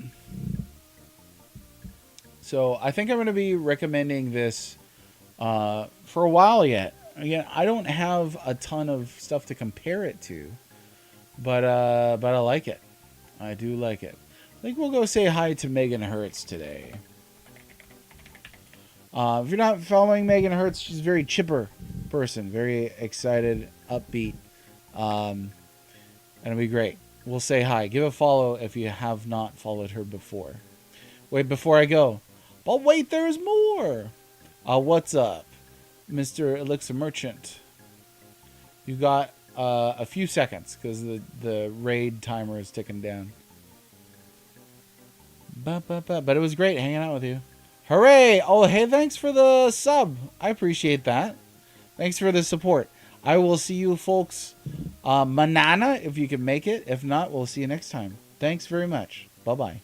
So I think I'm going to be recommending this for a while yet. Again, I don't have a ton of stuff to compare it to, but I like it. I do like it. I think we'll go say hi to Megan Hertz today. If you're not following Megan Hertz, she's a very chipper person, very excited, upbeat, and it'll be great. We'll say hi. Give a follow if you have not followed her before. Wait, before I go. But wait, there's more. What's up, Mr. Elixir Merchant? You got a few seconds because the raid timer is ticking down. But it was great hanging out with you. Hooray! Oh, hey, thanks for the sub. I appreciate that. Thanks for the support. I will see you folks manana if you can make it. If not, we'll see you next time. Thanks very much. Bye-bye.